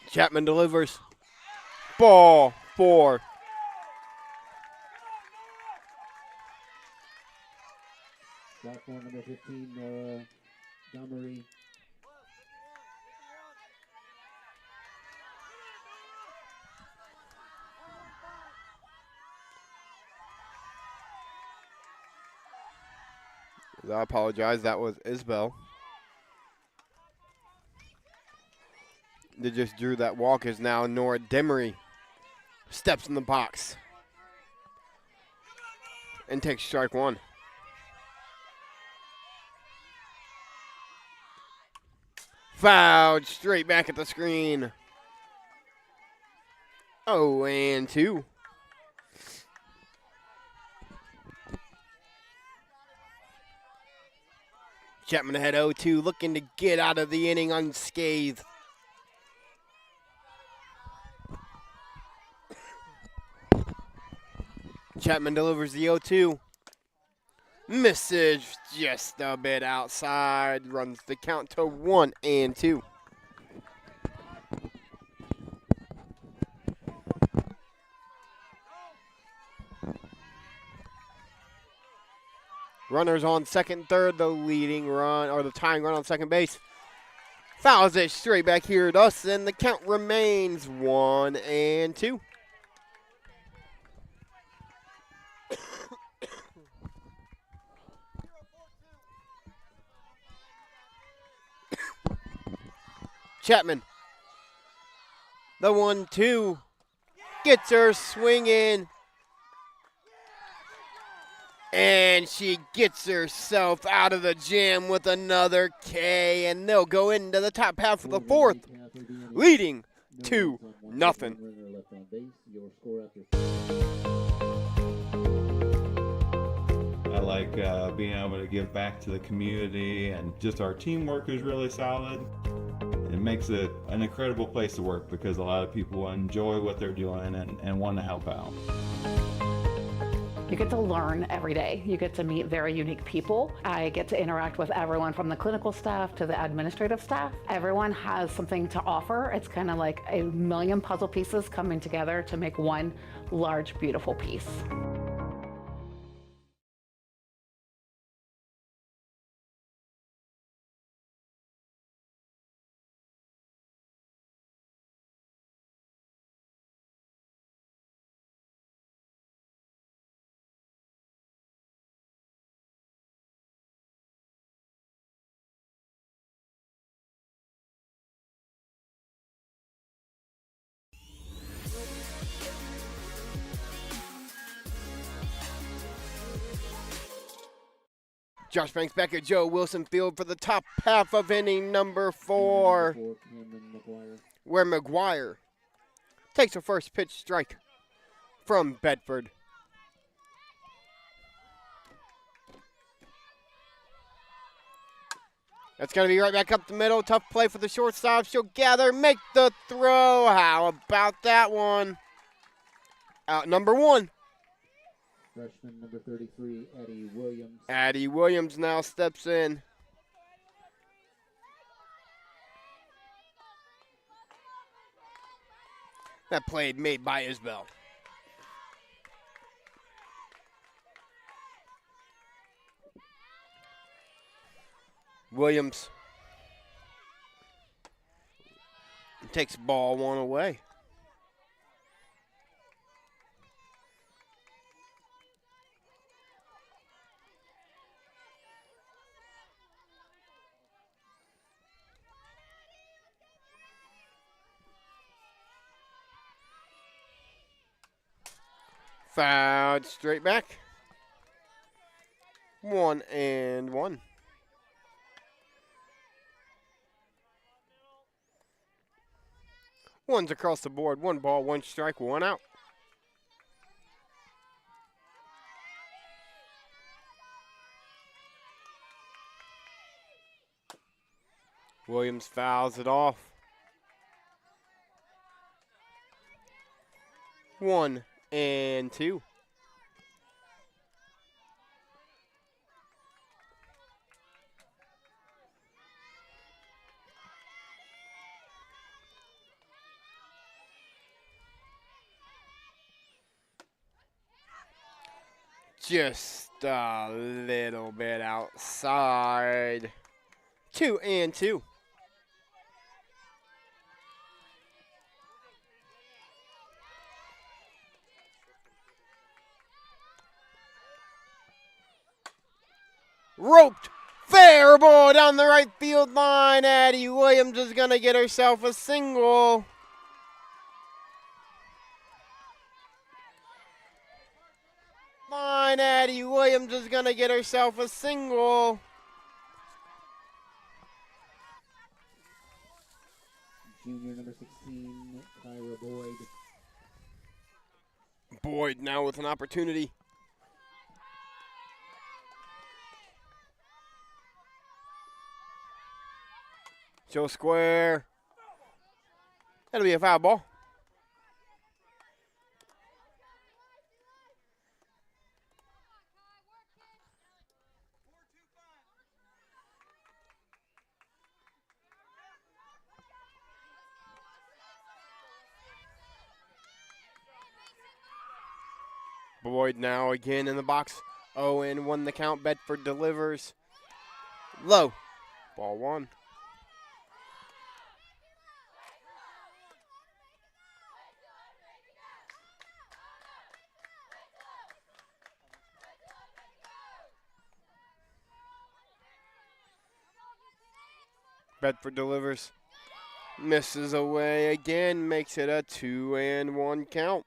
Chapman delivers. Ball 4. Sophomore number 15, Makaree. I apologize, that was Isbell. They just drew that walk as now Nora Demery steps in the box and takes strike one. Fouled straight back at the screen. 0-2. Chapman ahead 0-2, looking to get out of the inning unscathed. Chapman delivers the 0-2. Misses just a bit outside. Runs the count to 1-2. Runners on second, third, the leading run, or the tying run on second base. Fouls it straight back here at us, and the count remains 1-2. Chapman. The 1-2. Gets her swinging. And she gets herself out of the jam with another K, and they'll go into the top half of the fourth, leading 2-0. I like being able to give back to the community, and just our teamwork is really solid. It makes it an incredible place to work because a lot of people enjoy what they're doing and want to help out. You get to learn every day. You get to meet very unique people. I get to interact with everyone from the clinical staff to the administrative staff. Everyone has something to offer. It's kind of like a million puzzle pieces coming together to make one large, beautiful piece. Josh Banks back at Joe Wilson Field for the top half of inning number 4, where McGuire takes her first pitch strike from Bedford. That's going to be right back up the middle. Tough play for the shortstop. She'll gather, make the throw. How about that one? Out number 1. Freshman number 33, Addie Williams. Addie Williams now steps in. That play made by Isbell. Williams takes ball 1 away. Fouled straight back. 1-1. One's across the board. 1 ball, 1 strike, 1 out. Williams fouls it off. 1-2. Just a little bit outside. 2-2. Roped. Fair ball down the right field line. Addie Williams is going to get herself a single. Addie Williams is going to get herself a single. Junior number 16, Kyra Boyd. Boyd now with an opportunity. Joe square. That'll be a foul ball. Boyd now again in the box. 0-1 the count. Bedford delivers. Low. Ball 1. Bedford delivers. Misses away again. Makes it a 2-1 count.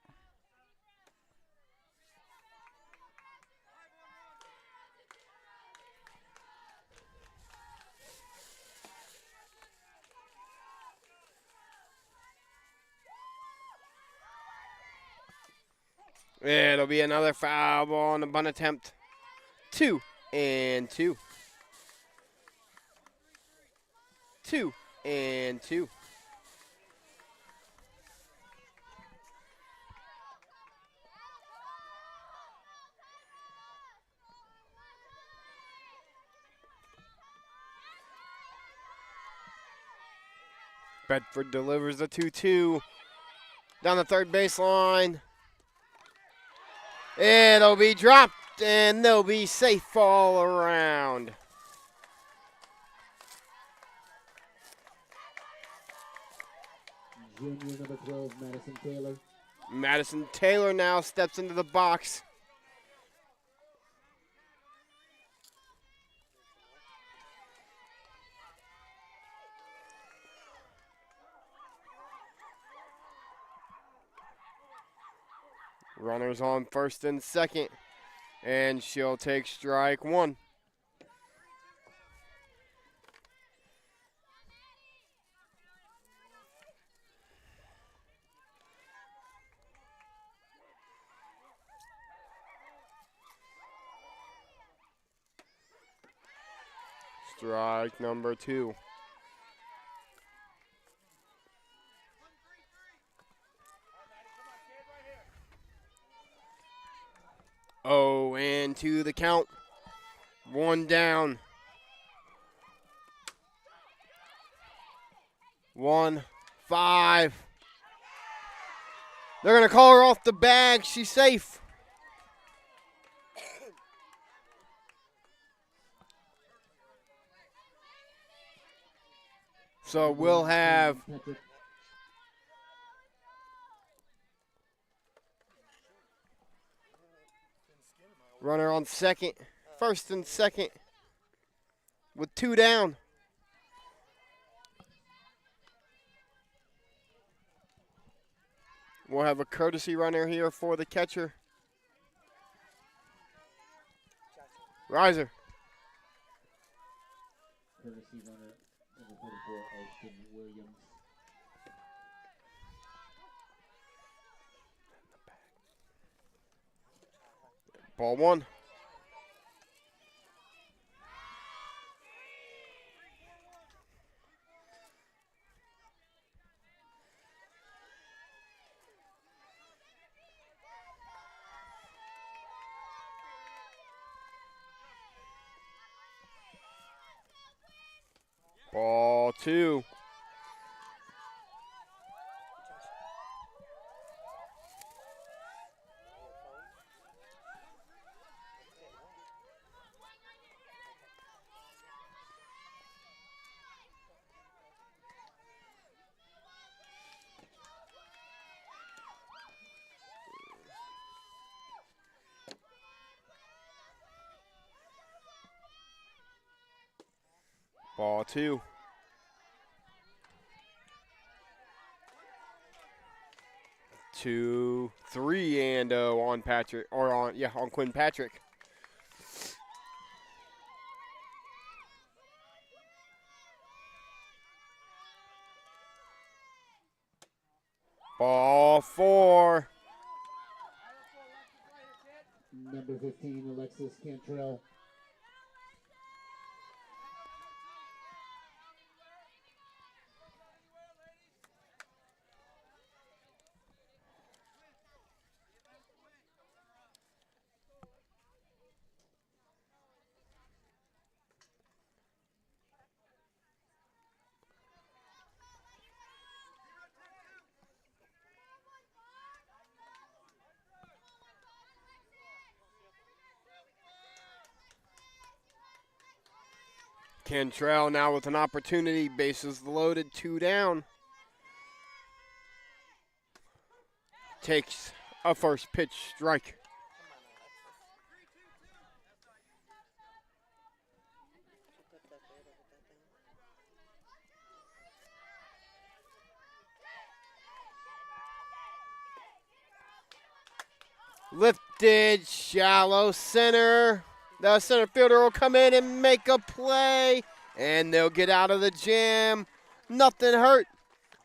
It'll be another foul ball on a bunt attempt. 2-2. 2-2. Bedford delivers the 2-2 down the third baseline. It'll be dropped, and they'll be safe all around. Junior number 12, Madison Taylor. Madison Taylor now steps into the box. Runners on first and second, and she'll take strike 1. Strike number 2. 0-2 the count. 1 down. 1-5. They're going to call her off the bag. She's safe. So we'll have runner on second, first and second with 2 down. We'll have a courtesy runner here for the catcher. Riser. Courtesy runner, number 44, Austin Williams. Ball 1. Ball 2. Ball 2. 2-3 and on Patrick, or on Quinn Patrick. Ball 4. Number 15, Alexis Cantrell. Cantrell now with an opportunity, bases loaded, 2 down. Takes a first pitch strike. Lifted, shallow center. The center fielder will come in and make a play, and they'll get out of the jam. Nothing hurt.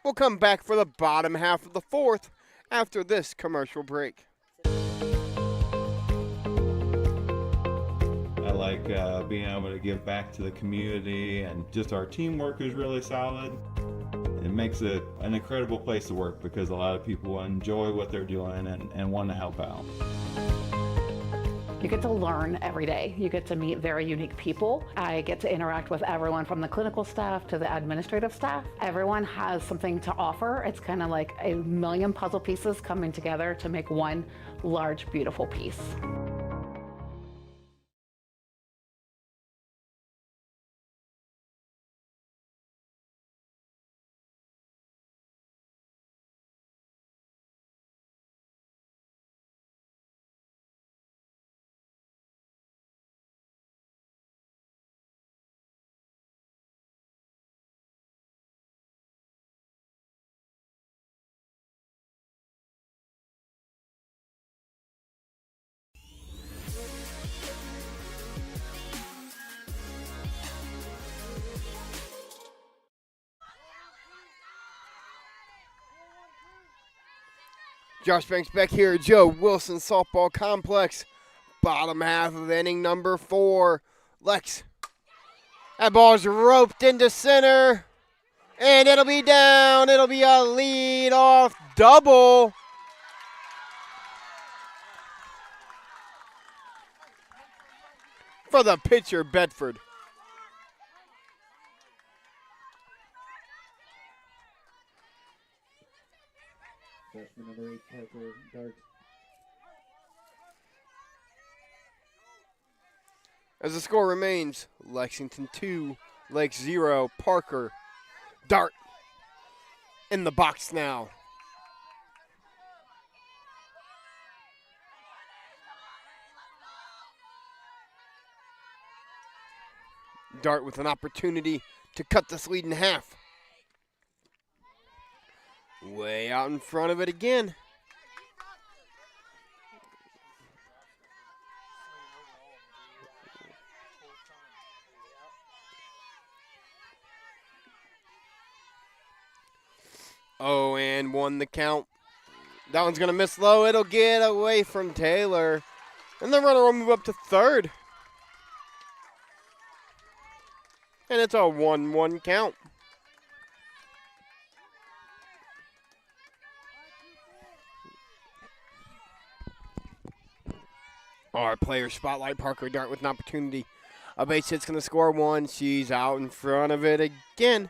We'll come back for the bottom half of the 4th after this commercial break. I like being able to give back to the community, and just our teamwork is really solid. It makes it an incredible place to work because a lot of people enjoy what they're doing and want to help out. You get to learn every day. You get to meet very unique people. I get to interact with everyone from the clinical staff to the administrative staff. Everyone has something to offer. It's kind of like a million puzzle pieces coming together to make one large, beautiful piece. Josh Banks back here, Joe Wilson Softball Complex. Bottom half of inning number 4. Lex. That ball's roped into center. And it'll be down. It'll be a lead-off double. for the pitcher, Bedford. Freshman number 8, Parker Dart. As the score remains, Lexington 2, Lake 0, Parker Dart in the box now. Dart with an opportunity to cut this lead in half. Way out in front of it again. Oh, and 1 the count. That one's going to miss low. It'll get away from Taylor. And the runner will move up to third. And it's a 1-1 count. Our player spotlight, Parker Dart with an opportunity. A base hit's going to score 1. She's out in front of it again.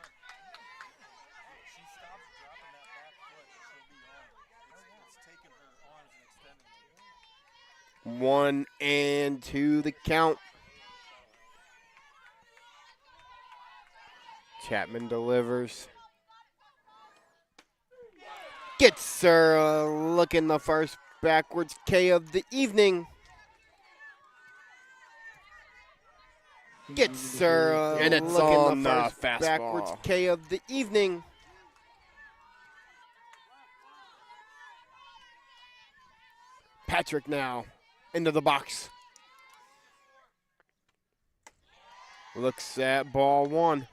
One and 2 the count. Chapman delivers. Gets her looking the first backwards K of the evening. Gets her and it's on the first backwards K of the evening. Patrick now into the box. Looks at ball 1.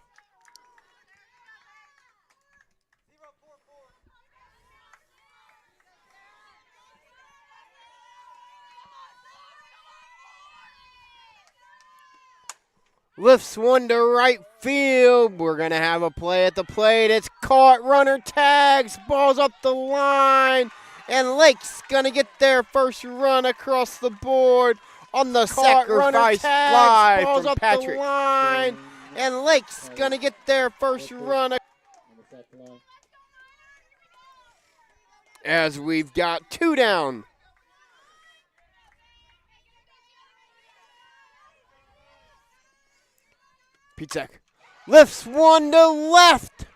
Lifts 1 to right field. We're going to have a play at the plate. It's caught. Runner tags. Ball's up the line. And Lake's going to get their first run across the board on the sacrifice fly from Patrick. The line. And Lake's going to get their first run. As we've got 2 down. Pitzek lifts 1 to left.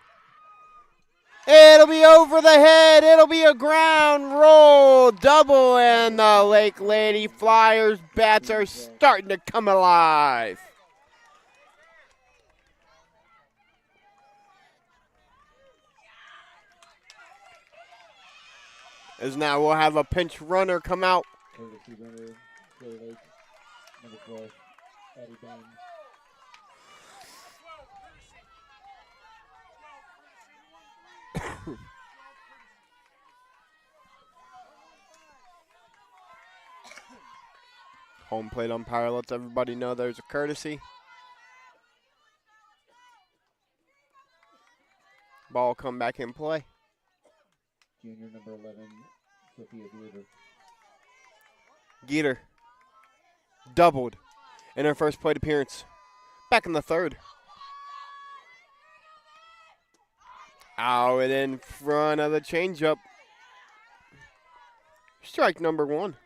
It'll be over the head. It'll be a ground roll double, and the Lake Lady Flyers bats are starting to come alive. As now we'll have a pinch runner come out. Courtesy runner, Clear Lake, number 12, Eddie Bain. Home plate umpire lets everybody know there's a courtesy. Ball come back in play. Junior number 11, Sophia Gluter. Geeter doubled in her first plate appearance. Back in the third. Out and in front of the changeup. Strike number 1.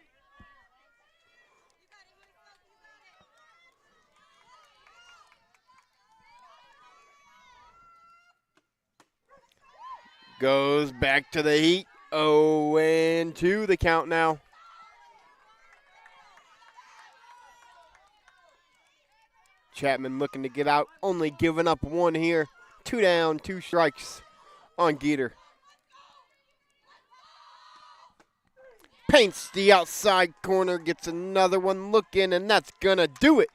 Goes back to the heat. 0-2 the count now. Chapman looking to get out, only giving up 1 here. 2 down, 2 strikes on Geeter. Paints the outside corner, gets another one looking, and that's going to do it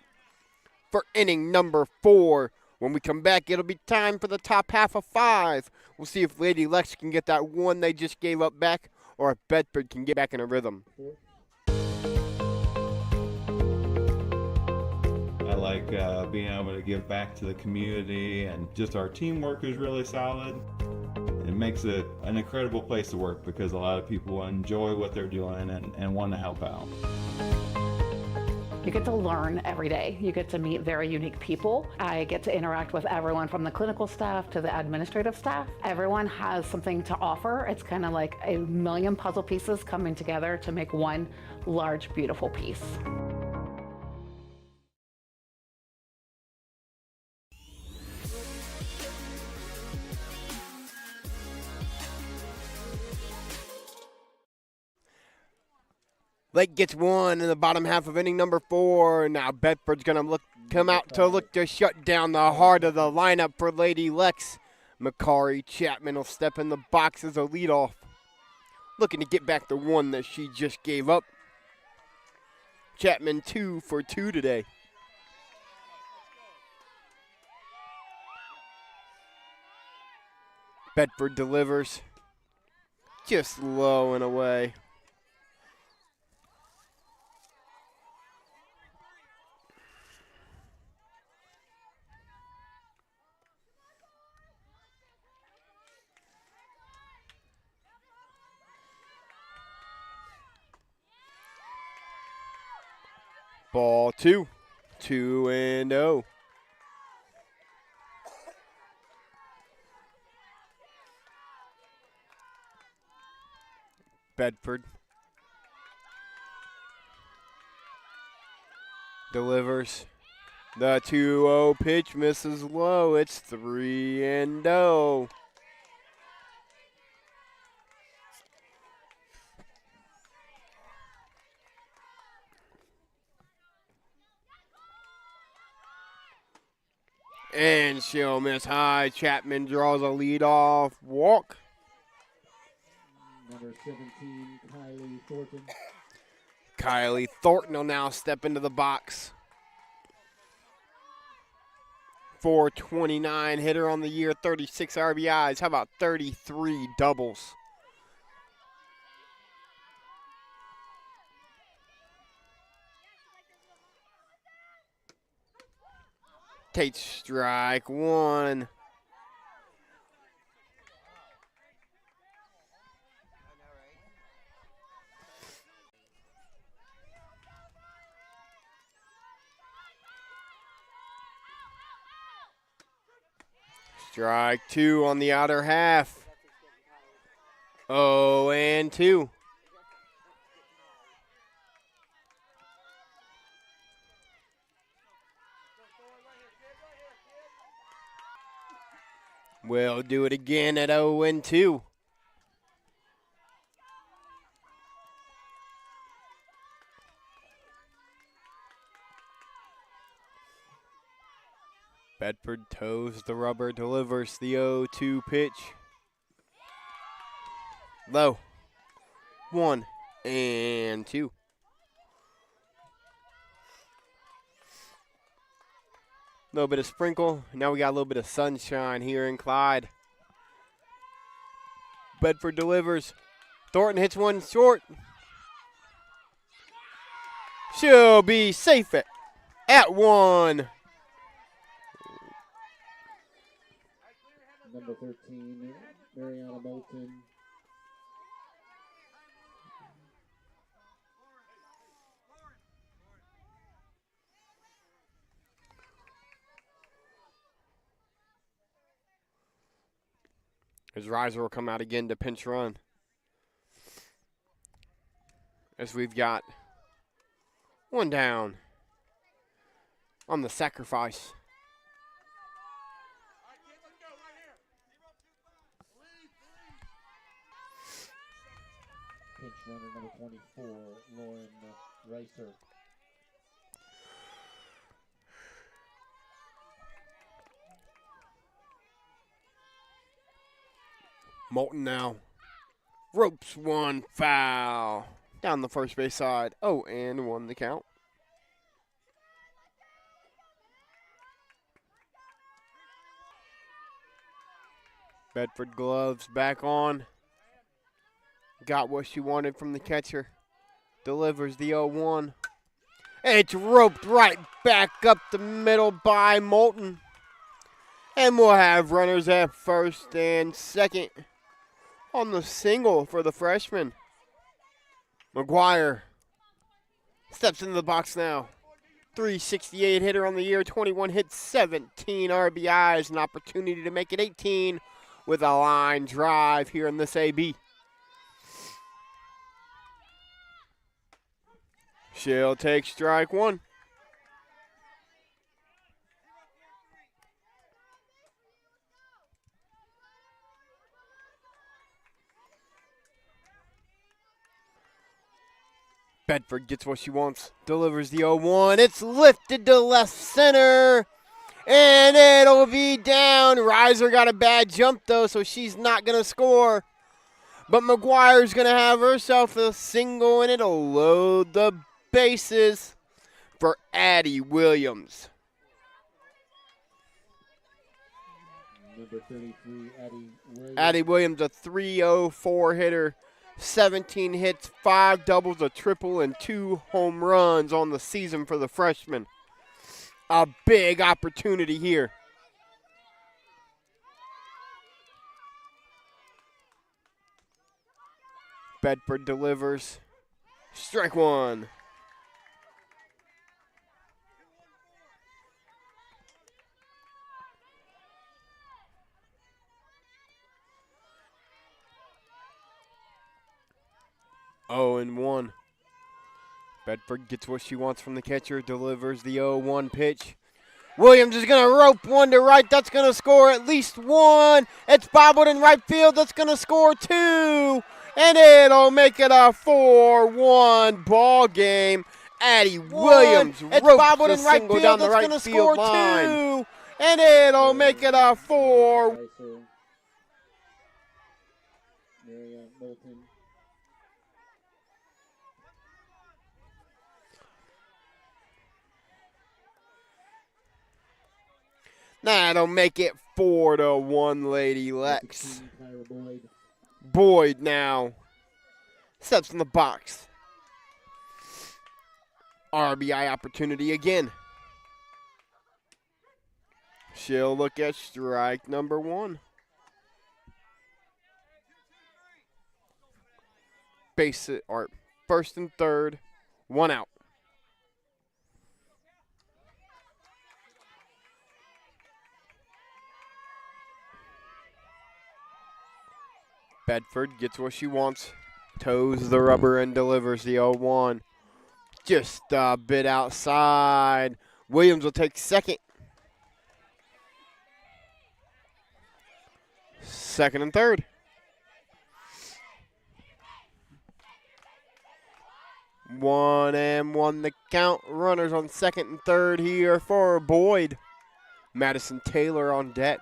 for inning number 4. When we come back, it'll be time for the top half of 5. We'll see if Lady Lex can get that one they just gave up back, or if Bedford can get back in a rhythm. I like being able to give back to the community, and just our teamwork is really solid. It makes it an incredible place to work because a lot of people enjoy what they're doing and want to help out. You get to learn every day. You get to meet very unique people. I get to interact with everyone from the clinical staff to the administrative staff. Everyone has something to offer. It's kind of like a million puzzle pieces coming together to make one large, beautiful piece. Lake gets one in the bottom half of inning number 4. Now Bedford's going to come out to look to shut down the heart of the lineup for Lady Lex. Makaree Chapman will step in the box as a leadoff, looking to get back the one that she just gave up. Chapman 2 for 2 today. Bedford delivers, just low and away. Ball 2, 2-0. Bedford delivers. The 2-0 pitch misses low. It's 3-0. And she'll miss high. Chapman draws a leadoff walk. Number 17, Kylie Thornton. Kylie Thornton will now step into the box. 429 hitter on the year, 36 RBIs. How about 33 doubles? Takes strike 1. Strike 2 on the outer half. 0-2. We'll do it again at 0-2. Bedford toes the rubber, delivers the 0-2 pitch. Low. 1-2. A little bit of sprinkle. Now we got a little bit of sunshine here in Clyde. Bedford delivers. Thornton hits one short. She'll be safe at 1. Number 13, Mariana Moulton. As Riser will come out again to pinch run. As we've got one down on the sacrifice. Pinch runner number 24, Lauren Ricer. Moulton now ropes one foul down the first base side. 0-1 the count. Bedford gloves back on. Got what she wanted from the catcher. Delivers the 0-1. It's roped right back up the middle by Moulton. And we'll have runners at first and second on the single for the freshman. McGuire steps into the box now. 368 hitter on the year, 21 hits, 17 RBIs, an opportunity to make it 18 with a line drive here in this AB. She'll take strike one. Bedford gets what she wants, delivers the 0-1. It's lifted to left center, and it'll be down. Reiser got a bad jump, though, so she's not going to score. But McGuire's going to have herself a single, and it'll load the bases for Addie Williams. Number 33, Addie Williams. Addie Williams, a 304 hitter. 17 hits, 5 doubles, a triple, and 2 home runs on the season for the freshman. A big opportunity here. Bedford delivers. Strike one. Oh, and 1. Bedford gets what she wants from the catcher, delivers the 0-1 pitch. Williams is going to rope one to right. That's going to score at least 1. It's bobbled in right field. That's going to score 2. And it'll make it a 4-1 ball game. Addie Williams ropes a single down the right field line. And it'll make it a 4. Marianne Moulton. That'll make it 4-1, Lady Lex. Boyd now steps in the box. RBI opportunity again. She'll look at strike number 1. Base it, or first and third, 1 out. Bedford gets what she wants, toes the rubber and delivers the 0-1. Just a bit outside. Williams will take second. Second and third. 1-1 the count. Runners on second and third here for Boyd. Madison Taylor on deck.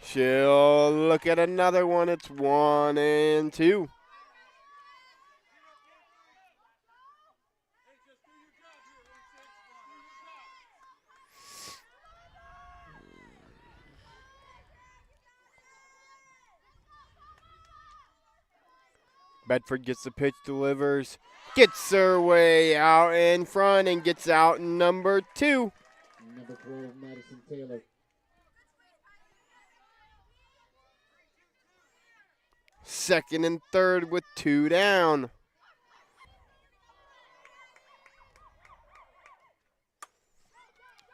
She'll look at another one. It's 1-2. Bedford gets the pitch, delivers, gets her way out in front, and gets out number 2. Number 12, Madison Taylor. Second and third with 2 down.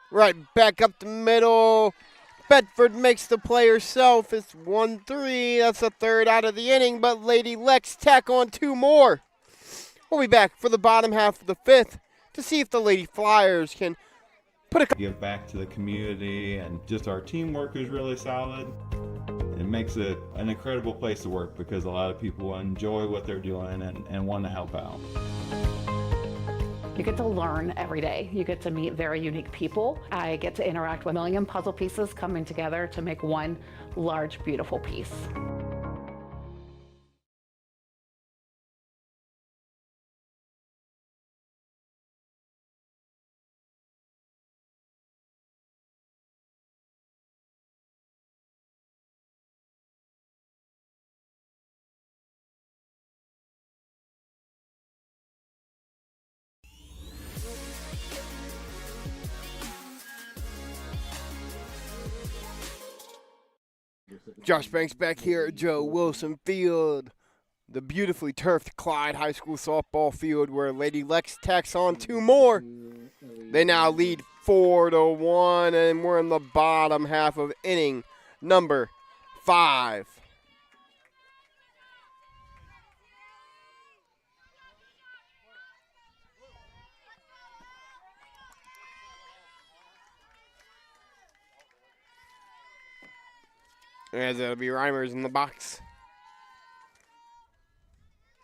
Right back up the middle. Bedford makes the play herself. It's 1-3. That's the third out of the inning, but Lady Lex tack on 2 more. We'll be back for the bottom half of the 5th to see if the Lady Flyers can put a... Give back to the community, and just our teamwork is really solid. It makes it an incredible place to work because a lot of people enjoy what they're doing and want to help out. You get to learn every day. You get to meet very unique people. I get to interact with a million puzzle pieces coming together to make one large, beautiful piece. Josh Banks back here at Joe Wilson Field. the beautifully turfed Clyde High School softball field where Lady Lex tacks on 2 more. They now lead 4-1, and we're in the bottom half of inning number 5. As it'll be Reimers in the box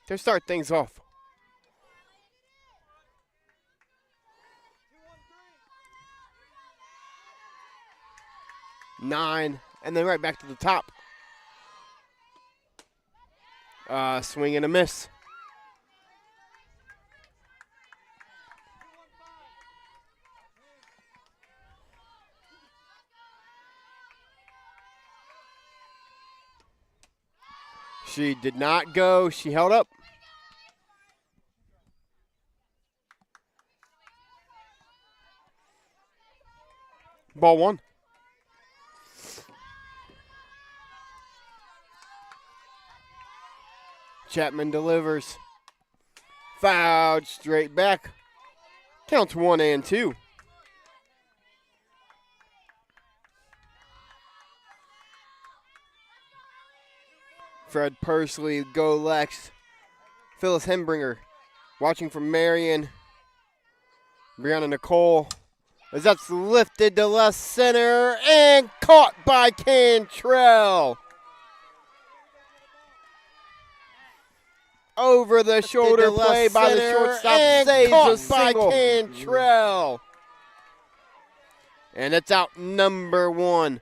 to start things off. Nine, and then right back to the top. Swing and a miss. She did not go. She held up. Ball 1. Chapman delivers. Fouled straight back. Counts 1-2. Fred Pursley, go Lex. Phyllis Hembringer watching from Marion. Brianna Nicole. As that's lifted to left center and caught by Cantrell. Over the shoulder play by the shortstop. Saves by Cantrell. And it's out number 1.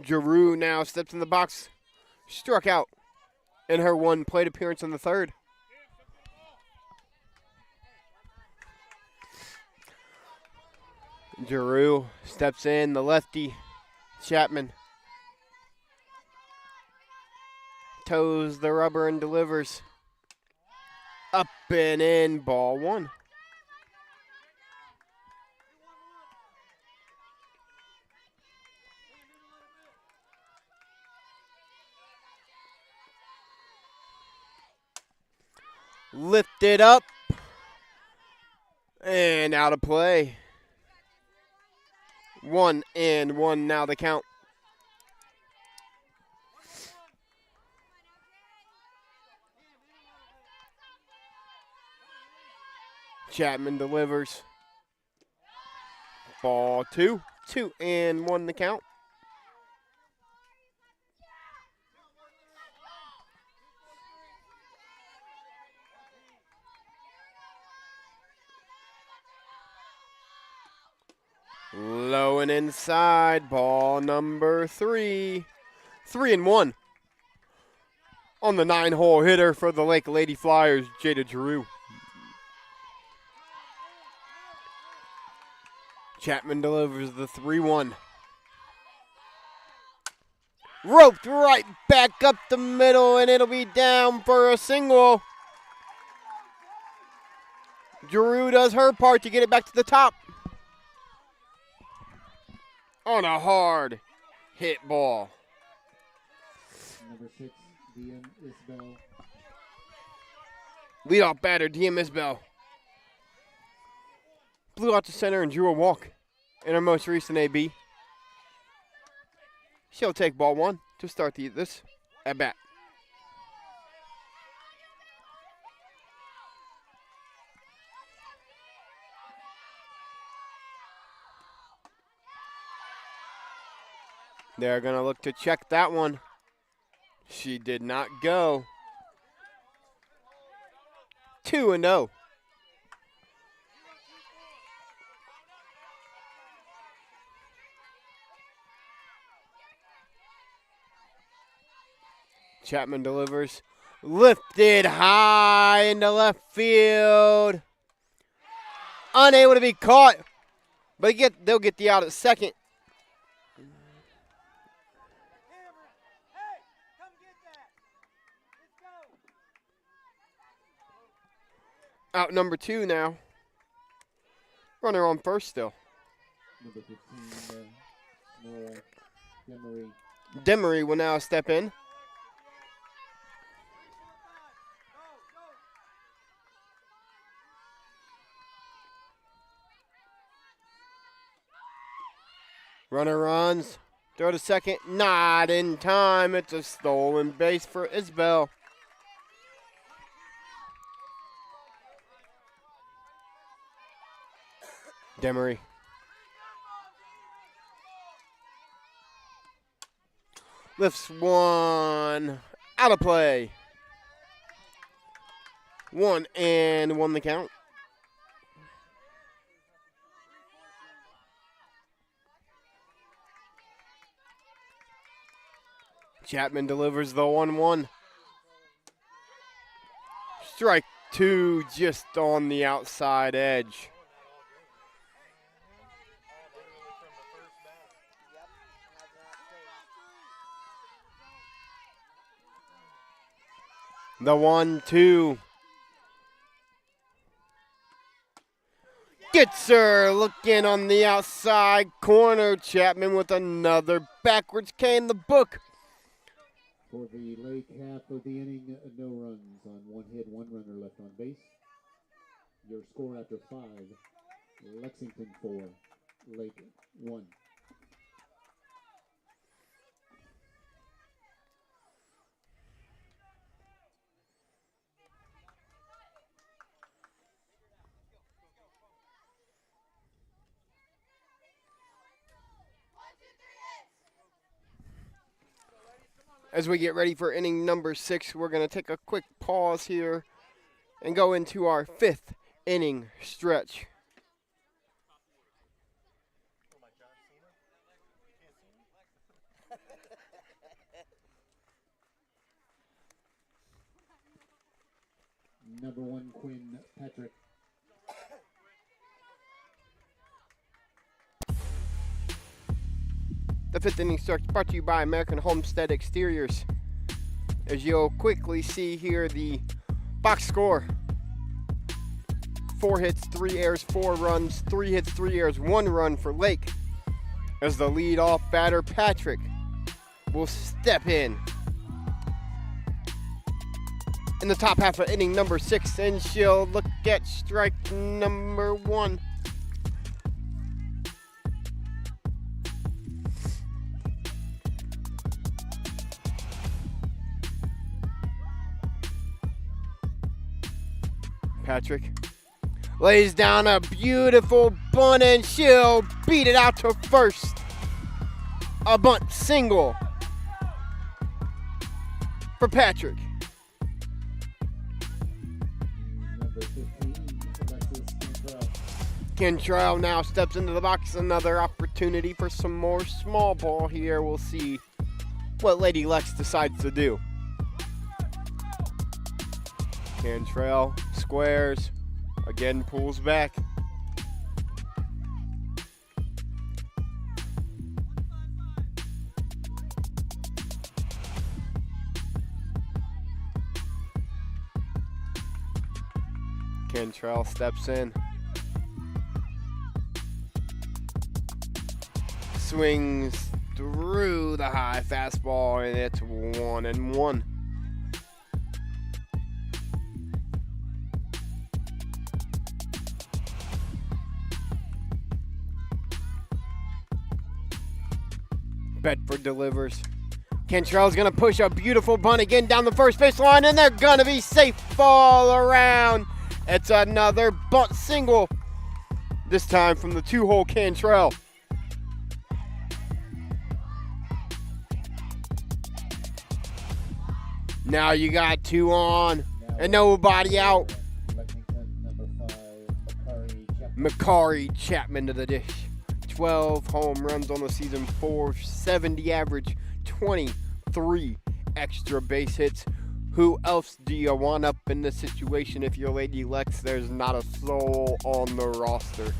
Giroux now steps in the box. Struck out in her 1 plate appearance in the 3rd. Giroux steps in, the lefty. Chapman toes the rubber and delivers. Up and in, ball 1. Lifted up and out of play. 1-1 now the count. Chapman delivers. Ball 2. 2-1 the count. Low and inside, ball number 3. 3-1. On the 9-hole hitter for the Lake Lady Flyers, Jada Giroux. Chapman delivers the 3-1. Roped right back up the middle, and it'll be down for a single. Giroux does her part to get it back to the top. On a hard hit ball. Number 6, DM Isbell. Leadoff batter, DM Isbell. Blew out to center and drew a walk in her most recent AB. She'll take ball 1 to start this at bat. They're going to look to check that one. She did not go. 2-0. Chapman delivers. Lifted high into left field. Unable to be caught. But they'll get the out at second. Out number 2 now. Runner on first still. Number 15, Nora Demery. Demery will now step in. Runner runs. Throw to second. Not in time. It's a stolen base for Isbell. Demery. Lifts one. Out of play. 1-1 the count. Chapman delivers the 1-1. Strike 2 just on the outside edge. The 1-2. Gets her looking on the outside corner. Chapman with another backwards K in the book. For the Lake half of the inning, no runs on 1 hit, 1 runner left on base. Your score after 5, Lexington 4, Lake 1. As we get ready for inning number 6, we're going to take a quick pause here and go into our 5th inning stretch. Number 1, Quinn Patrick. The 5th inning starts brought to you by American Homestead Exteriors. As you'll quickly see here, the box score. 4 hits, 3 errors, 4 runs, 3 hits, 3 errors, 1 run for Lake. As the leadoff batter, Patrick, will step in. In the top half of inning number 6, and she'll look at strike number 1. Patrick lays down a beautiful bunt and she'll beat it out to first. A bunt single for Patrick. Number 15, Alexis Cantrell. Cantrell now steps into the box. Another opportunity for some more small ball here. We'll see what Lady Lex decides to do. Cantrell squares, again pulls back. Cantrell steps in. Swings through the high fastball, and it's 1-1. Bedford delivers. Cantrell's going to push a beautiful bunt again down the first base line, and they're going to be safe all around. It's another bunt single, this time from the 2-hole Cantrell. Now you got 2 on and nobody out. Lexington, number 5, Makaree Chapman to the dish. 12 home runs on the season, 470 average, 23 extra base hits. Who else do you want up in this situation if you're Lady Lex? There's not a soul on the roster.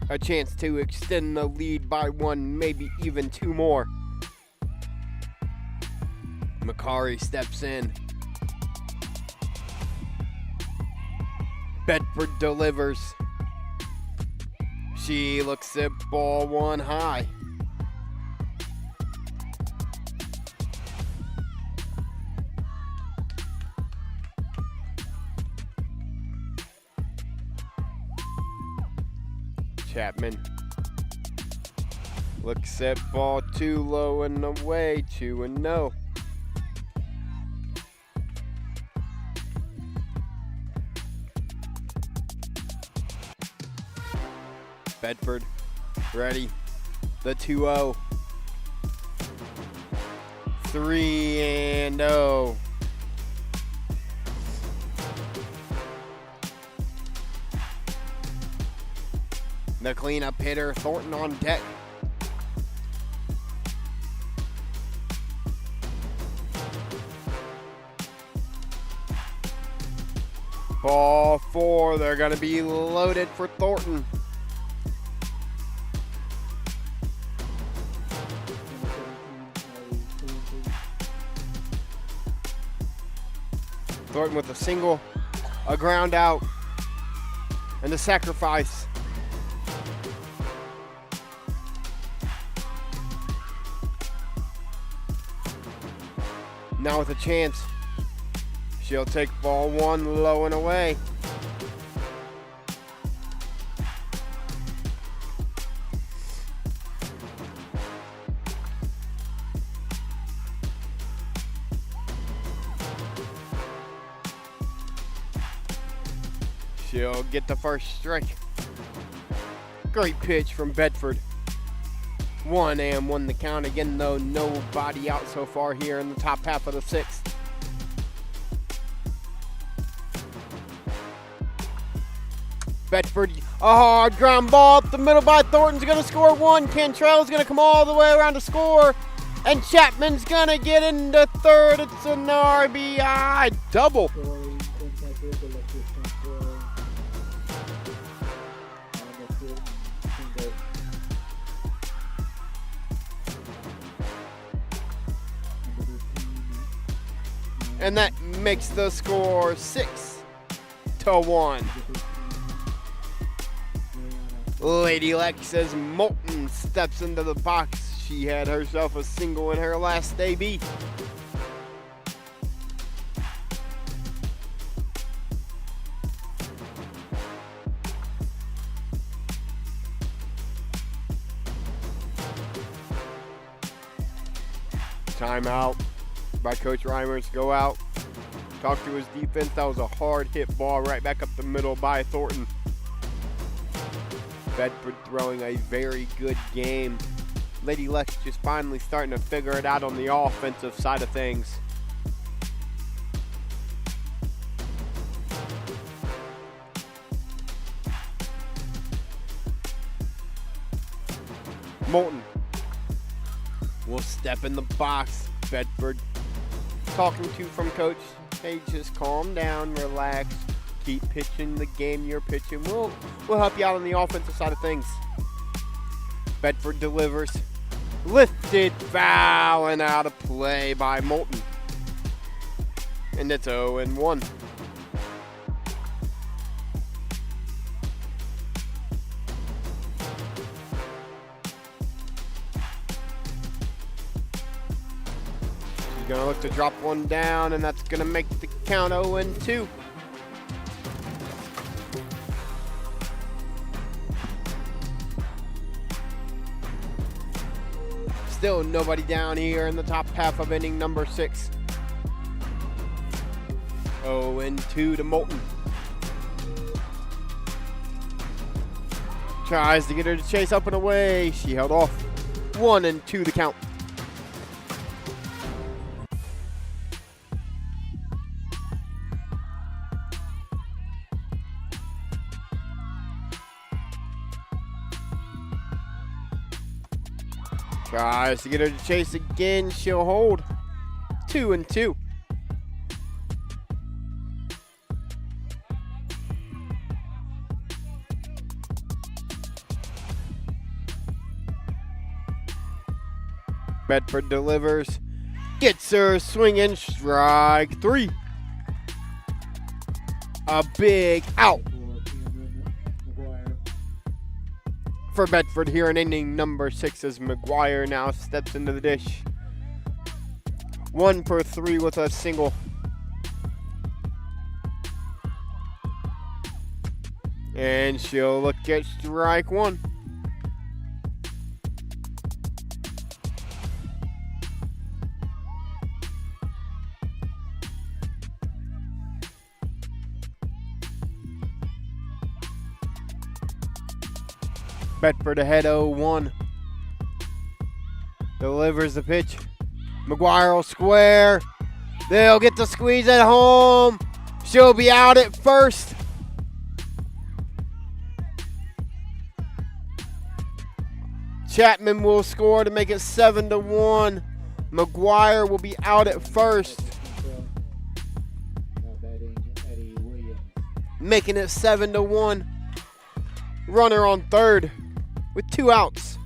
A chance to extend the lead by 1, maybe even 2 more. Makaree steps in. Bedford delivers. She looks at ball one high. Chapman looks at ball two low and away, 2-0. Bedford ready, the 2-0. 3-0. The cleanup hitter, Thornton on deck. Ball 4, they're going to be loaded for Thornton. Thornton with a single, a ground out, and a sacrifice. Now with a chance, she'll take ball 1 low and away. She'll get the first strike. Great pitch from Bedford. 1-1 the count again, though nobody out so far here in the top half of the 6th. Bedford, a hard ground ball up the middle by Thornton's going to score 1. Cantrell's going to come all the way around to score. And Chapman's going to get into 3rd. It's an RBI double. And that makes the score 6-1. Lady Lex as Moulton steps into the box. She had herself a single in her last AB. Timeout by Coach Reimers. Go out, talk to his defense. That was a hard hit ball right back up the middle by Thornton. Bedford throwing a very good game. Lady Lex just finally starting to figure it out on the offensive side of things. Moulton will step in the box. Bedford talking to from coach, hey, just calm down, relax, keep pitching the game you're pitching. We'll help you out on the offensive side of things. Bedford delivers, lifted, foul, and out of play by Moulton. And it's 0-1. Gonna look to drop one down, and that's gonna make the count 0-2. Still nobody down here in the top half of inning number 6. 0-2 to Moulton. Tries to get her to chase up and away. She held off. 1-2 the count. Tries to get her to chase again. She'll hold. 2-2. Bedford delivers. Gets her swinging. Strike 3. A big out for Bedford here in inning number 6 as McGuire now steps into the dish. 1 for 3 with a single. And she'll look at strike 1. Bedford ahead 0-1. Delivers the pitch. McGuire will square. They'll get the squeeze at home. She'll be out at first. Chapman will score to make it 7-1. McGuire will be out at first. Making it 7-1. Runner on third with 2 outs.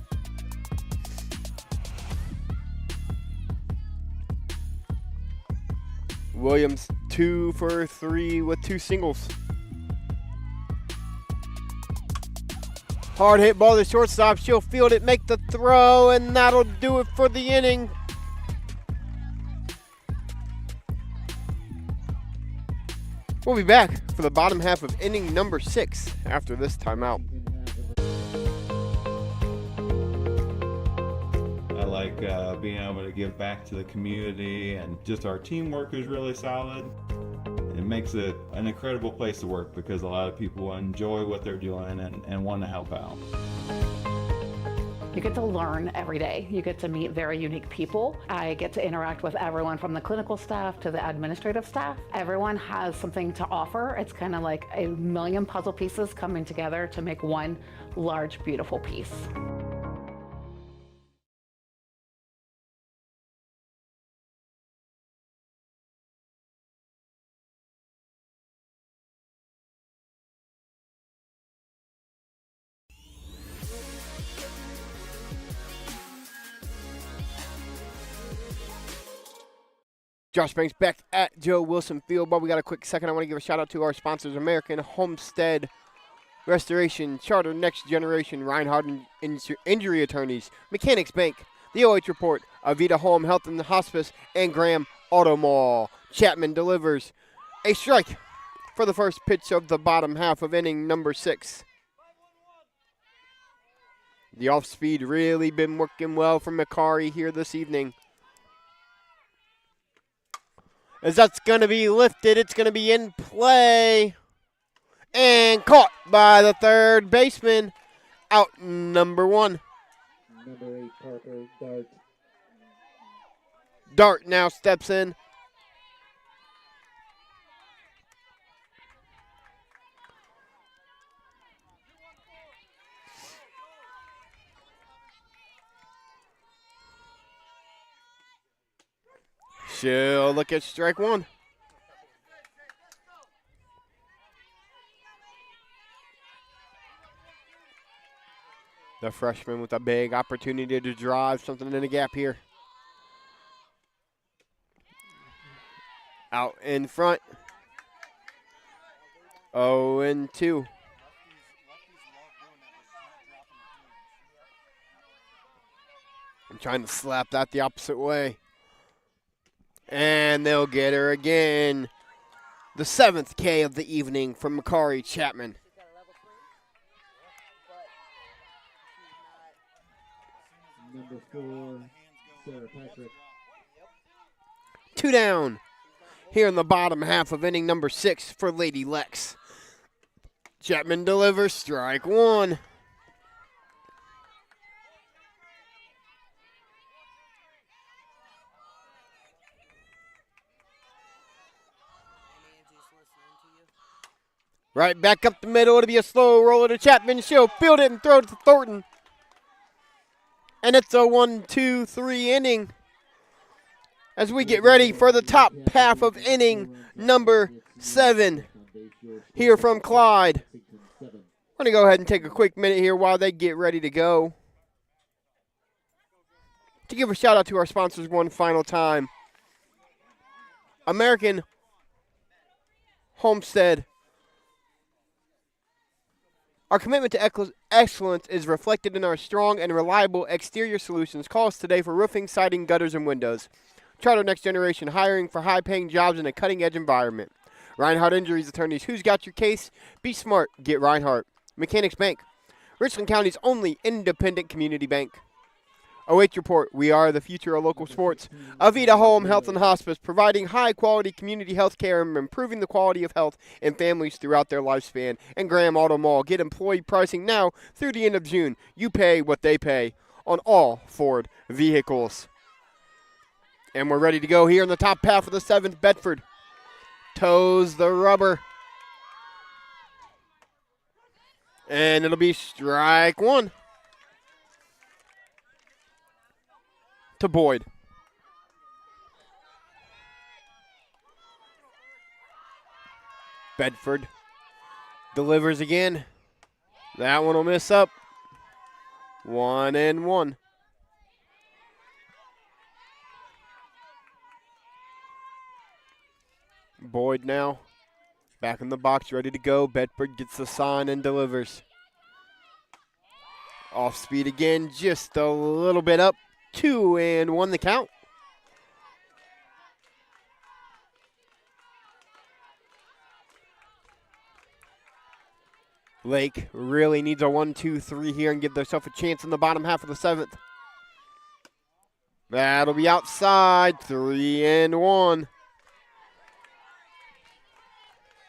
Williams 2 for 3 with 2 singles. Hard hit ball to shortstop. She'll field it, make the throw, and that'll do it for the inning. We'll be back for the bottom half of inning number 6 after this timeout. I like being able to give back to the community, and just our teamwork is really solid. It makes it an incredible place to work because a lot of people enjoy what they're doing and want to help out. You get to learn every day. You get to meet very unique people. I get to interact with everyone from the clinical staff to the administrative staff. Everyone has something to offer. It's kind of like a million puzzle pieces coming together to make one large, beautiful piece. Josh Banks back at Joe Wilson Field. But we got a quick second. I want to give a shout out to our sponsors: American Homestead Restoration, Charter Next Generation, Rinehardt Injury Attorneys, Mechanics Bank, the OH Report, Avita Home Health and Hospice, and Graham Auto Mall. Chapman delivers a strike for the first pitch of the bottom half of inning number 6. The off speed really been working well for Makaree here this evening. As that's going to be lifted, it's going to be in play. And caught by the third baseman. Out number 1. Number 8, Parker Dart. Dart now steps in. She'll look at strike 1. The freshman with a big opportunity to drive something in the gap here. Out in front. 0-2. I'm trying to slap that the opposite way. And they'll get her again. The 7th K of the evening from Makaree Chapman. Number 4, Sarah Patrick. 2 down here in the bottom half of inning number 6 for Lady Lex. Chapman delivers strike 1. Right back up the middle. It'll be a slow roller to Chapman. She'll field it and throw it to Thornton. And it's a 1-2-3 inning as we get ready for the top half of inning number 7 here from Clyde. We're going to go ahead and take a quick minute here while they get ready to go to give a shout out to our sponsors one final time. American Homestead Our commitment to excellence is reflected in our strong and reliable exterior solutions. Call us today for roofing, siding, gutters, and windows. Try our next generation, hiring for high-paying jobs in a cutting-edge environment. Rinehardt Injuries Attorneys. Who's got your case? Be smart. Get Rinehardt. Mechanics Bank. Richland County's only independent community bank. OH.REPORT. We are the future of local sports. Avita Home Health and Hospice, providing high-quality community health care and improving the quality of health in families throughout their lifespan. And Graham Auto Mall. Get employee pricing now through the end of June. You pay what they pay on all Ford vehicles. And we're ready to go here in the top half of the 7th. Bedford toes the rubber. And it'll be strike one to Boyd. Bedford delivers again. That one will miss up. 1-1. Boyd now back in the box, ready to go. Bedford gets the sign and delivers. Off speed again, just a little bit up. 2-1 the count. Lake really needs a 1-2-3 here and give themselves a chance in the bottom half of the 7th. That'll be outside. 3-1.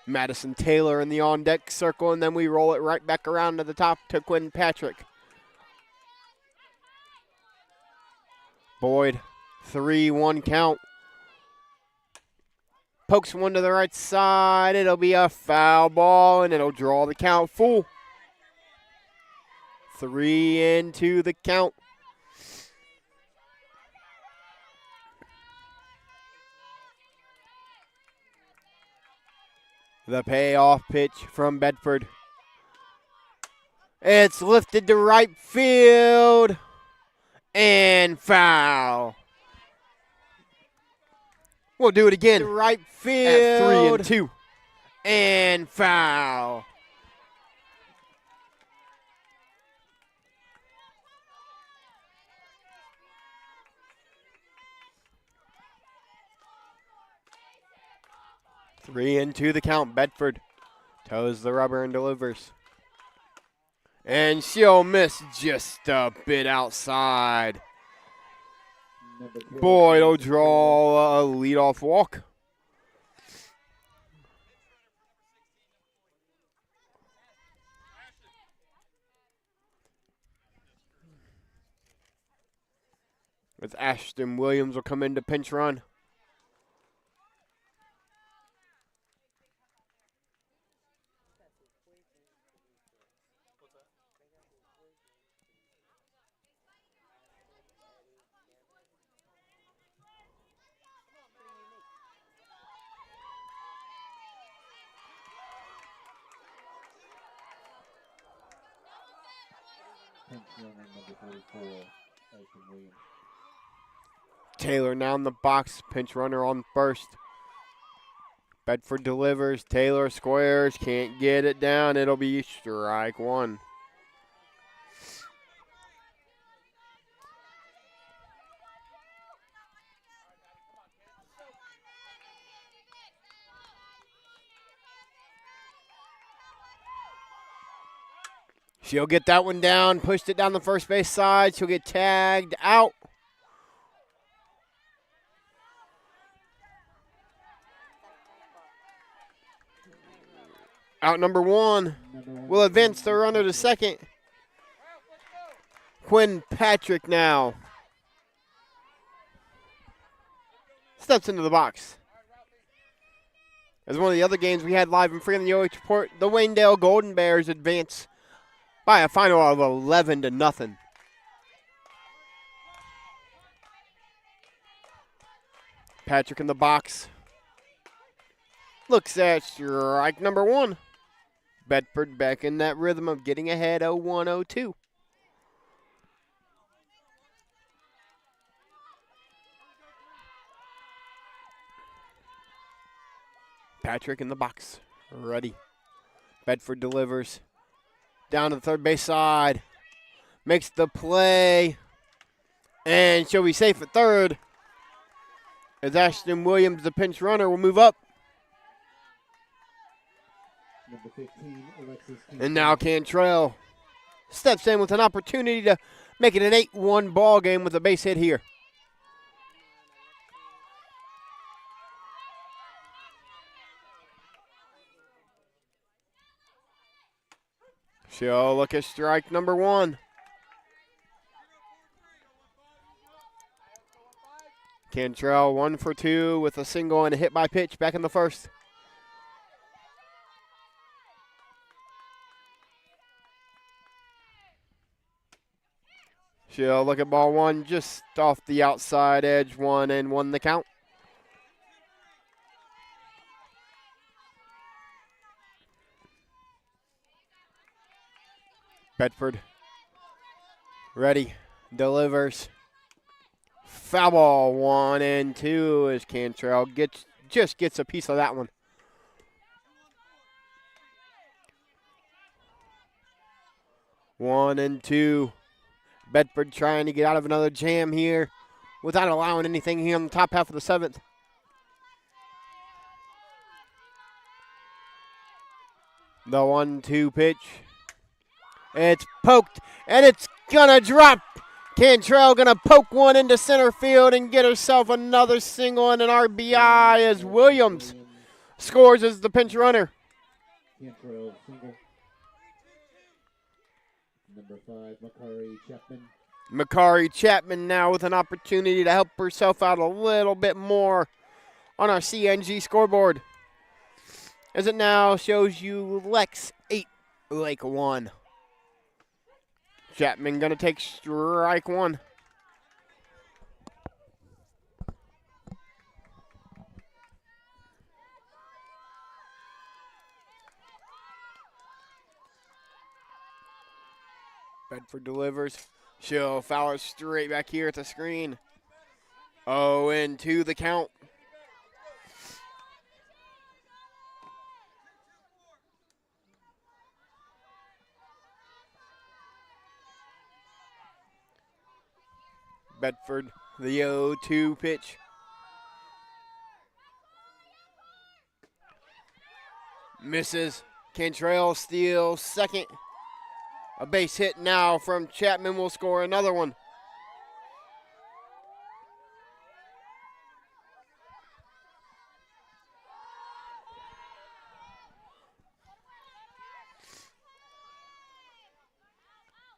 Madison Taylor in the on-deck circle, and then we roll it right back around to the top to Quinn Patrick. Boyd, 3-1 count. Pokes one to the right side. It'll be a foul ball, and it'll draw the count full. 3-2 the count. The payoff pitch from Bedford. It's lifted to right field. And foul. We'll do it again. To right field. At 3-2. And foul. Three and two the count. Bedford toes the rubber and delivers. And she'll miss just a bit outside. Boyd will draw a leadoff walk. As Ashton Williams will come in to pinch run. Taylor now in the box, pinch runner on first. Bedford delivers, Taylor squares, can't get it down. It'll be strike one. She'll get that one down, pushed it down the first base side. She'll get tagged out. Out number one will advance the runner to second. Quinn Patrick now steps into the box. As one of the other games we had live and free on the OH.REPORT, the Waynedale Golden Bears advance by a final of 11-0. Patrick in the box. Looks at strike number one. Bedford back in that rhythm of getting ahead 0-1-0-2. Patrick in the box. Ready. Bedford delivers. Down to the third base side. Makes the play. And she'll be safe at third. As Ashton Williams, the pinch runner, will move up. Number 15, Alexis. And now Cantrell steps in with an opportunity to make it an 8-1 ball game with a base hit here. She'll look at strike number one. Cantrell 1 for 2 with a single and a hit by pitch back in the first. She'll look at ball one just off the outside edge, 1-1 the count. Bedford ready, delivers. Foul ball, 1-2 as Cantrell just gets a piece of that one. One and two. Bedford trying to get out of another jam here without allowing anything here in the top half of the seventh. The 1-2 pitch. It's poked, and it's gonna drop. Cantrell gonna poke one into center field and get herself another single and an RBI as Williams scores as the pinch runner. Cantrell single. Number 5, Makaree Chapman. Makaree Chapman now with an opportunity to help herself out a little bit more on our CNG scoreboard. As it now shows you Lex 8, Lake 1. Chapman gonna take strike one. Bedford delivers. She'll foul it straight back here at the screen. 0-2 the count. Bedford, the 0-2 pitch. Misses. Cantrell steals second. A base hit now from Chapman will score another one.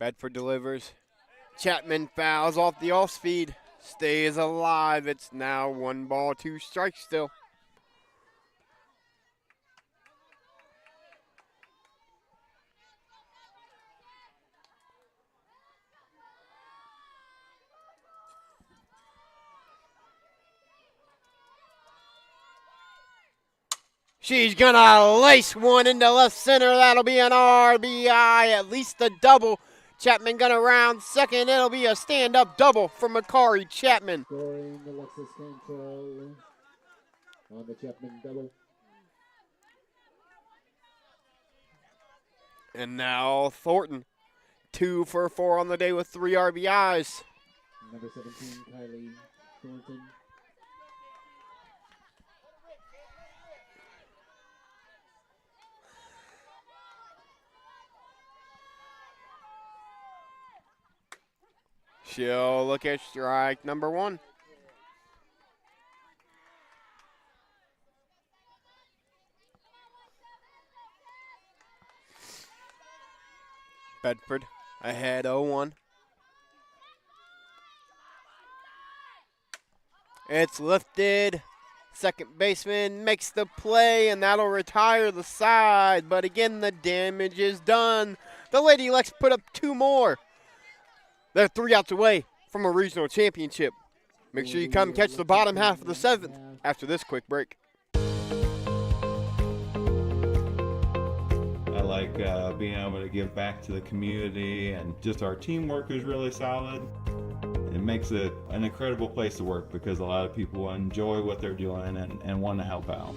Bedford delivers. Chapman fouls off the off speed. Stays alive. It's now 1 ball, 2 strikes still. She's gonna lace one into left center. That'll be an RBI, at least a double. Chapman gonna round second. It'll be a stand-up double for Makaree Chapman. Scoring Alexis Cantrell on the Chapman double. And now Thornton, 2 for 4 on the day with 3 RBIs. Number 17, Kylie Thornton. She'll look at strike number 1. Bedford ahead 0-1. It's lifted. Second baseman makes the play, and that'll retire the side. But again, the damage is done. The Lady Lex put up 2 more. They're 3 outs away from a regional championship. Make sure you come catch the bottom half of the 7th after this quick break. I like being able to give back to the community, and just our teamwork is really solid. It makes it an incredible place to work because a lot of people enjoy what they're doing and want to help out.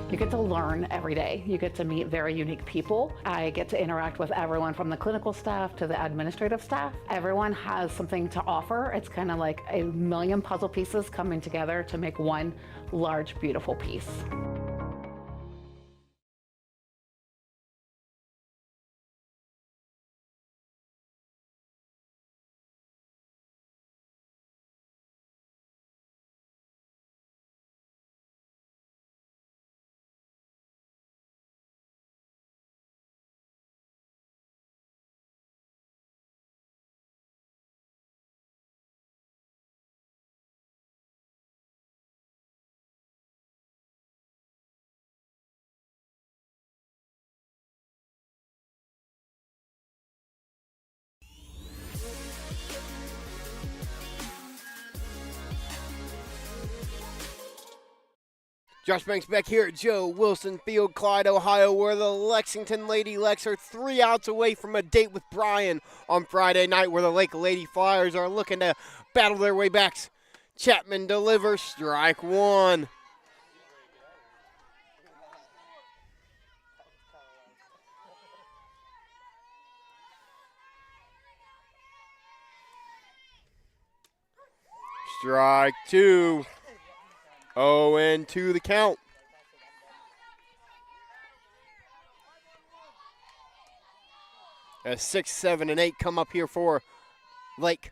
You get to learn every day. You get to meet very unique people. I get to interact with everyone from the clinical staff to the administrative staff. Everyone has something to offer. It's kind of like a million puzzle pieces coming together to make one large, beautiful piece. Josh Banks back here at Joe Wilson Field, Clyde, Ohio, where the Lexington Lady Lex are 3 outs away from a date with Bryan on Friday night, where the Lake Lady Flyers are looking to battle their way back. Chapman delivers, strike one. Strike two. 0-2 the count. As 6, 7, and 8 come up here for Lake.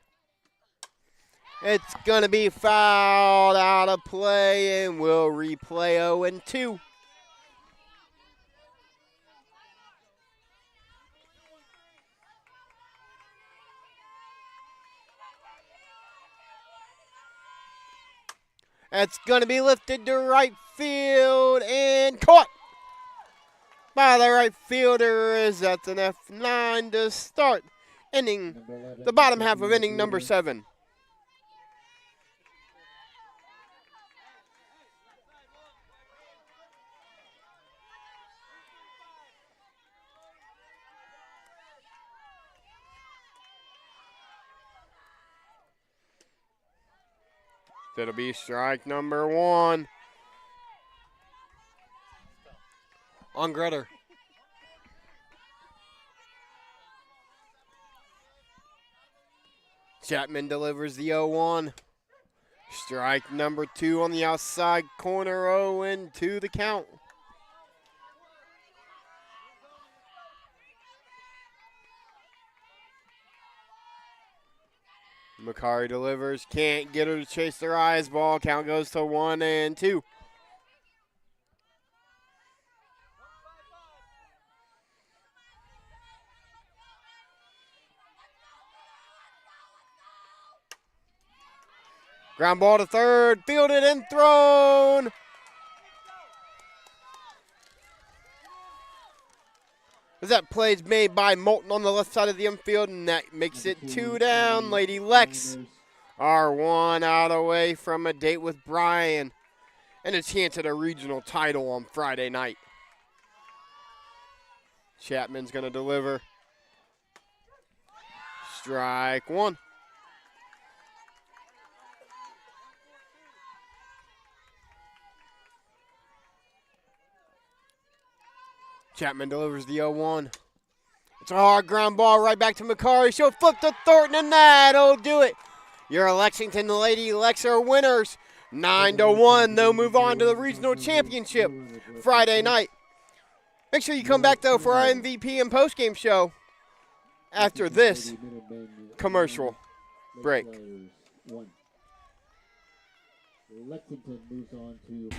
It's going to be fouled out of play, and we'll replay 0-2. That's going to be lifted to right field and caught by the right fielder. That's an F9 to start inning, the bottom half of inning number 7. That'll be strike number 1 on Grutter. Chapman delivers the 0-1. Strike number 2 on the outside corner, 0-2 the count. Makaree delivers, can't get her to chase their eyes. Ball count goes to 1-2. Ground ball to third, fielded and thrown. That play's made by Moulton on the left side of the infield, and that makes it 2 down. Lady Lex are 1 out away from a date with Bryan and a chance at a regional title on Friday night. Chapman's going to deliver. Strike 1. Chapman delivers the 0-1. It's a hard ground ball right back to Makaree. She'll flip to Thornton, and that'll do it. Your Lexington Lady Lex are winners. 9-1. They'll move on to the regional championship Friday night. Make sure you come back, though, for our MVP and postgame show after this commercial break. Lexington moves on to...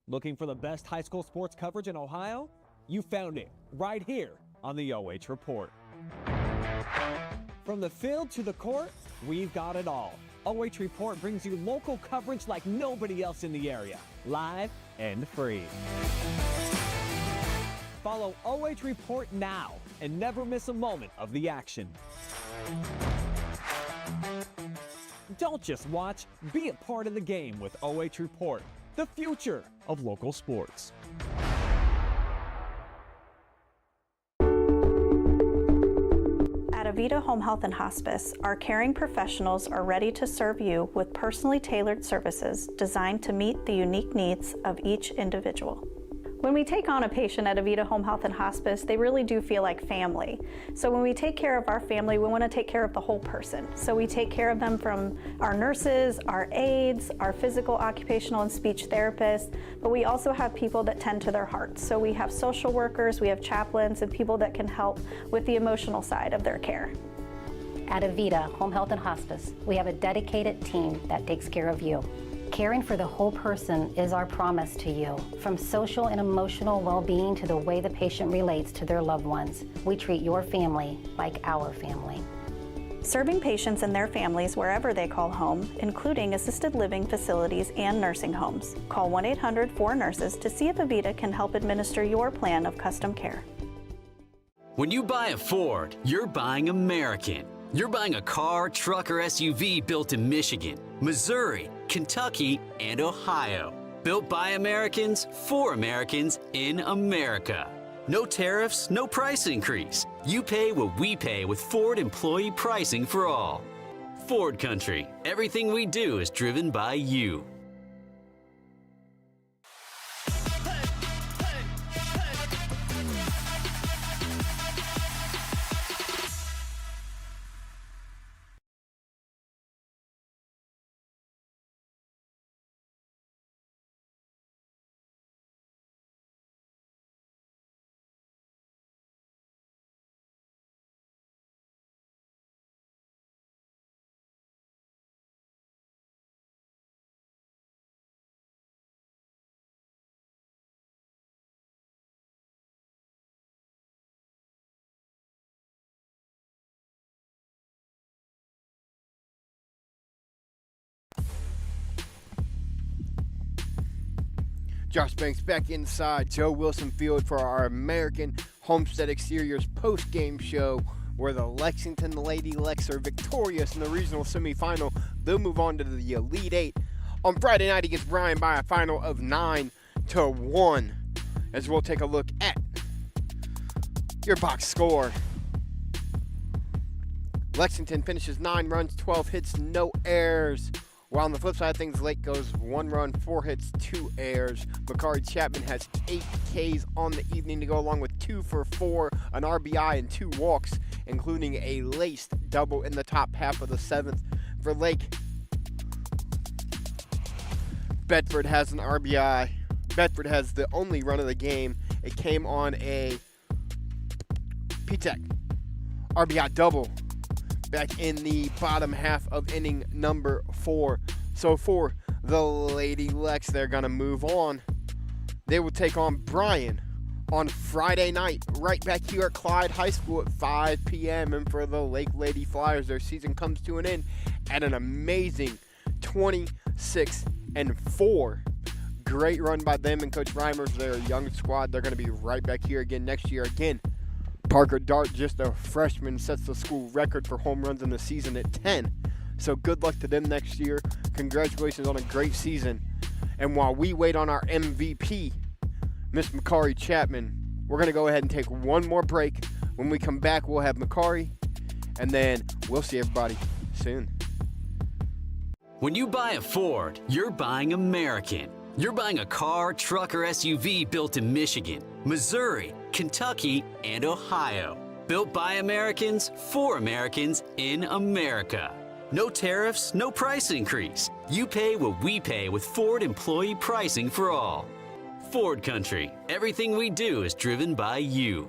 Looking for the best high school sports coverage in Ohio? You found it right here on the OH Report. From the field to the court, we've got it all. OH Report brings you local coverage like nobody else in the area, live and free. Follow OH Report now and never miss a moment of the action. Don't just watch, be a part of the game with OH Report, the future of local sports. At Avita Home Health and Hospice, our caring professionals are ready to serve you with personally tailored services designed to meet the unique needs of each individual. When we take on a patient at Avita Home Health and Hospice, they really do feel like family. So when we take care of our family, we want to take care of the whole person. So we take care of them from our nurses, our aides, our physical, occupational, and speech therapists, but we also have people that tend to their hearts. So we have social workers, we have chaplains, and people that can help with the emotional side of their care. At Avita Home Health and Hospice, we have a dedicated team that takes care of you. Caring for the whole person is our promise to you. From social and emotional well-being to the way the patient relates to their loved ones, we treat your family like our family. Serving patients and their families wherever they call home, including assisted living facilities and nursing homes. Call 1-800-4NURSES to see if Avita can help administer your plan of custom care. When you buy a Ford, you're buying American. You're buying a car, truck, or SUV built in Michigan, Missouri, Kentucky, and Ohio. Built by Americans, for Americans, in America. No tariffs, no price increase. You pay what we pay with Ford employee pricing for all. Ford Country. Everything we do is driven by you. Josh Banks back inside Joe Wilson Field for our American Homestead Exteriors post-game show, where the Lexington Lady Lex are victorious in the regional semifinal. They'll move on to the Elite Eight on Friday night against Bryan by a final of 9-1. As we'll take a look at your box score. Lexington finishes 9 runs, 12 hits, no errors. While on the flip side of things, Lake goes 1 run, 4 hits, 2 errors. Makaree Chapman has 8 Ks on the evening to go along with 2 for 4, an RBI, and 2 walks, including a laced double in the top half of the 7th. For Lake, Bedford has an RBI. Bedford has the only run of the game. It came on a P-Tech RBI double back in the bottom half of inning number 4. So for the Lady Lex, they're going to move on. They will take on Bryan on Friday night, right back here at Clyde High School at 5 p.m. And for the Lake Lady Flyers, their season comes to an end at an amazing 26-4. Great run by them and Coach Reimers. They're a young squad. They're going to be right back here again next year. Again, Parker Dart, just a freshman, sets the school record for home runs in the season at 10. So good luck to them next year. Congratulations on a great season. And while we wait on our MVP, Miss Makaree Chapman, we're going to go ahead and take one more break. When we come back, we'll have Makaree, and then we'll see everybody soon. When you buy a Ford, you're buying American. You're buying a car, truck, or SUV built in Michigan, Missouri, Kentucky, and Ohio. Built by Americans, for Americans, in America. No tariffs, no price increase. You pay what we pay with Ford employee pricing for all. Ford Country. Everything we do is driven by you.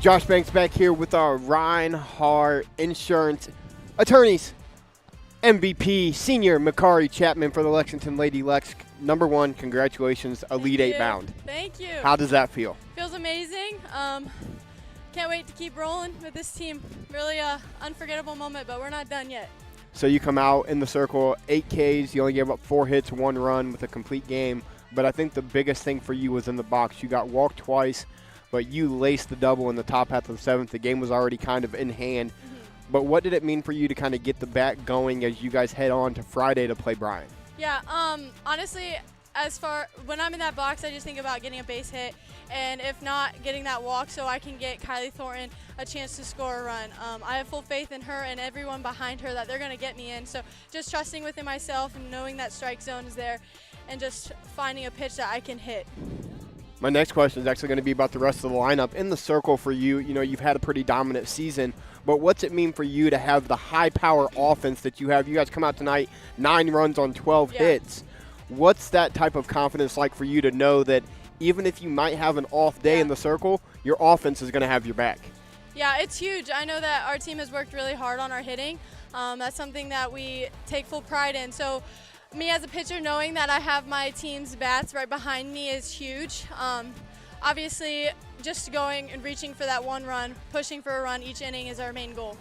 Josh Banks back here with our Rinehardt Insurance Attorneys. MVP Senior Makaree Chapman for the Lexington Lady Lex. Number 1, congratulations, Elite 8 bound. Thank you. How does that feel? Feels amazing. Can't wait to keep rolling with this team. Really a unforgettable moment, but we're not done yet. So you come out in the circle, 8 Ks, you only gave up 4 hits, 1 run with a complete game. But I think the biggest thing for you was in the box. You got walked twice, but you laced the double in the top half of the 7th. The game was already kind of in hand. But what did it mean for you to kind of get the bat going as you guys head on to Friday to play Bryan? Yeah, honestly, when I'm in that box, I just think about getting a base hit, and if not, getting that walk so I can get Kylie Thornton a chance to score a run. I have full faith in her and everyone behind her that they're going to get me in. So just trusting within myself and knowing that strike zone is there and just finding a pitch that I can hit. My next question is actually going to be about the rest of the lineup. In the circle for you, you know, you've had a pretty dominant season, but what's it mean for you to have the high-power offense that you have? You guys come out tonight, 9 runs on 12 hits. What's that type of confidence like for you to know that even if you might have an off day in the circle, your offense is going to have your back? Yeah, it's huge. I know that our team has worked really hard on our hitting. That's something that we take full pride in. So me as a pitcher, knowing that I have my team's bats right behind me is huge. Obviously, just going and reaching for that 1 run, pushing for a run each inning is our main goal.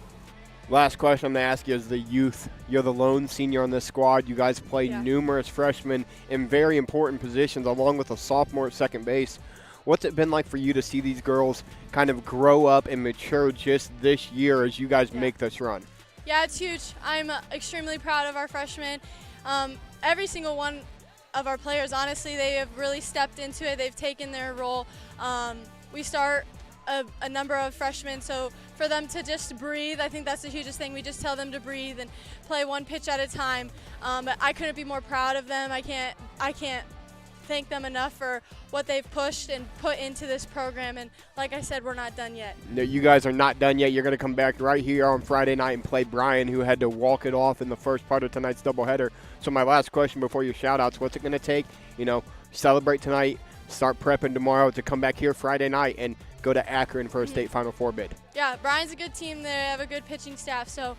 Last question I'm going to ask you is the youth. You're the lone senior on this squad. You guys play numerous freshmen in very important positions along with a sophomore at second base. What's it been like for you to see these girls kind of grow up and mature just this year as you guys make this run? Yeah, it's huge. I'm extremely proud of our freshmen. Every single one of our players, honestly, they have really stepped into it. They've taken their role. We start a number of freshmen, so for them to just breathe, I think that's the hugest thing. We just tell them to breathe and play 1 pitch at a time. But I couldn't be more proud of them. I can't thank them enough for what they've pushed and put into this program. And like I said, we're not done yet. No, you guys are not done yet. You're going to come back right here on Friday night and play Bryan, who had to walk it off in the first part of tonight's doubleheader. So my last question before your shout-outs, what's it going to take? You know, celebrate tonight, start prepping tomorrow to come back here Friday night and go to Akron for a state Final Four bid. Yeah, Bryan's a good team. They have a good pitching staff. So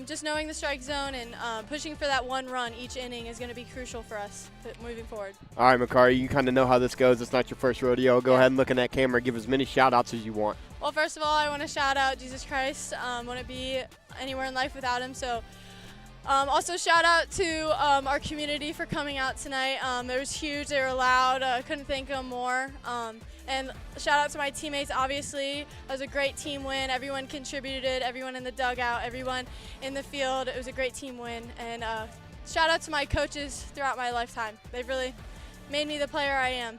just knowing the strike zone and pushing for that 1 run each inning is going to be crucial for us moving forward. All right, Makaree, you kind of know how this goes. It's not your first rodeo. Go ahead and look in that camera. Give as many shout-outs as you want. Well, first of all, I want to shout out Jesus Christ. Wouldn't be anywhere in life without him. So also shout out to our community for coming out tonight. It was huge. They were loud. I couldn't thank them more. And shout out to my teammates, obviously. It was a great team win. Everyone contributed, everyone in the dugout, everyone in the field. It was a great team win. And shout out to my coaches throughout my lifetime. They've really made me the player I am.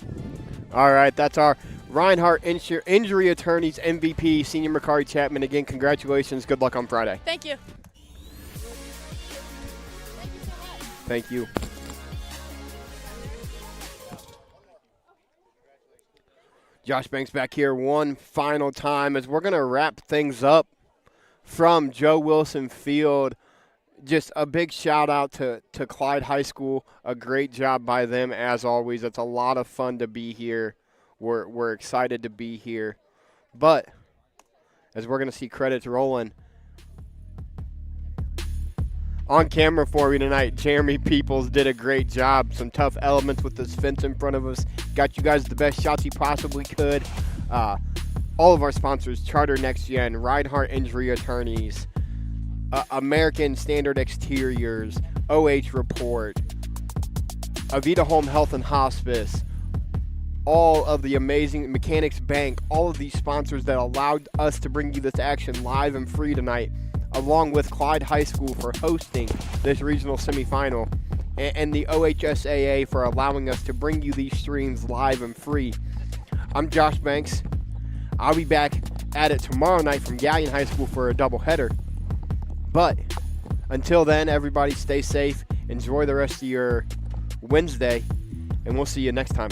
All right, that's our Rinehardt Injury Attorneys MVP, Senior Makaree Chapman. Again, congratulations. Good luck on Friday. Thank you. Thank you. Josh Banks back here one final time as we're going to wrap things up from Joe Wilson Field. Just a big shout out to Clyde High School. A great job by them as always. It's a lot of fun to be here. We're excited to be here. But as we're going to see credits rolling, on camera for me tonight, Jeremy Peoples did a great job. Some tough elements with this fence in front of us. Got you guys the best shots he possibly could. All of our sponsors, Charter Next Gen, Rinehardt Injury Attorneys, American Standard Exteriors, OH.REPORT, Avita Home Health and Hospice, all of the amazing Mechanics Bank, all of these sponsors that allowed us to bring you this action live and free tonight, along with Clyde High School for hosting this regional semifinal, and the OHSAA for allowing us to bring you these streams live and free. I'm Josh Banks. I'll be back at it tomorrow night from Gallion High School for a doubleheader. But until then, everybody stay safe. Enjoy the rest of your Wednesday, and we'll see you next time.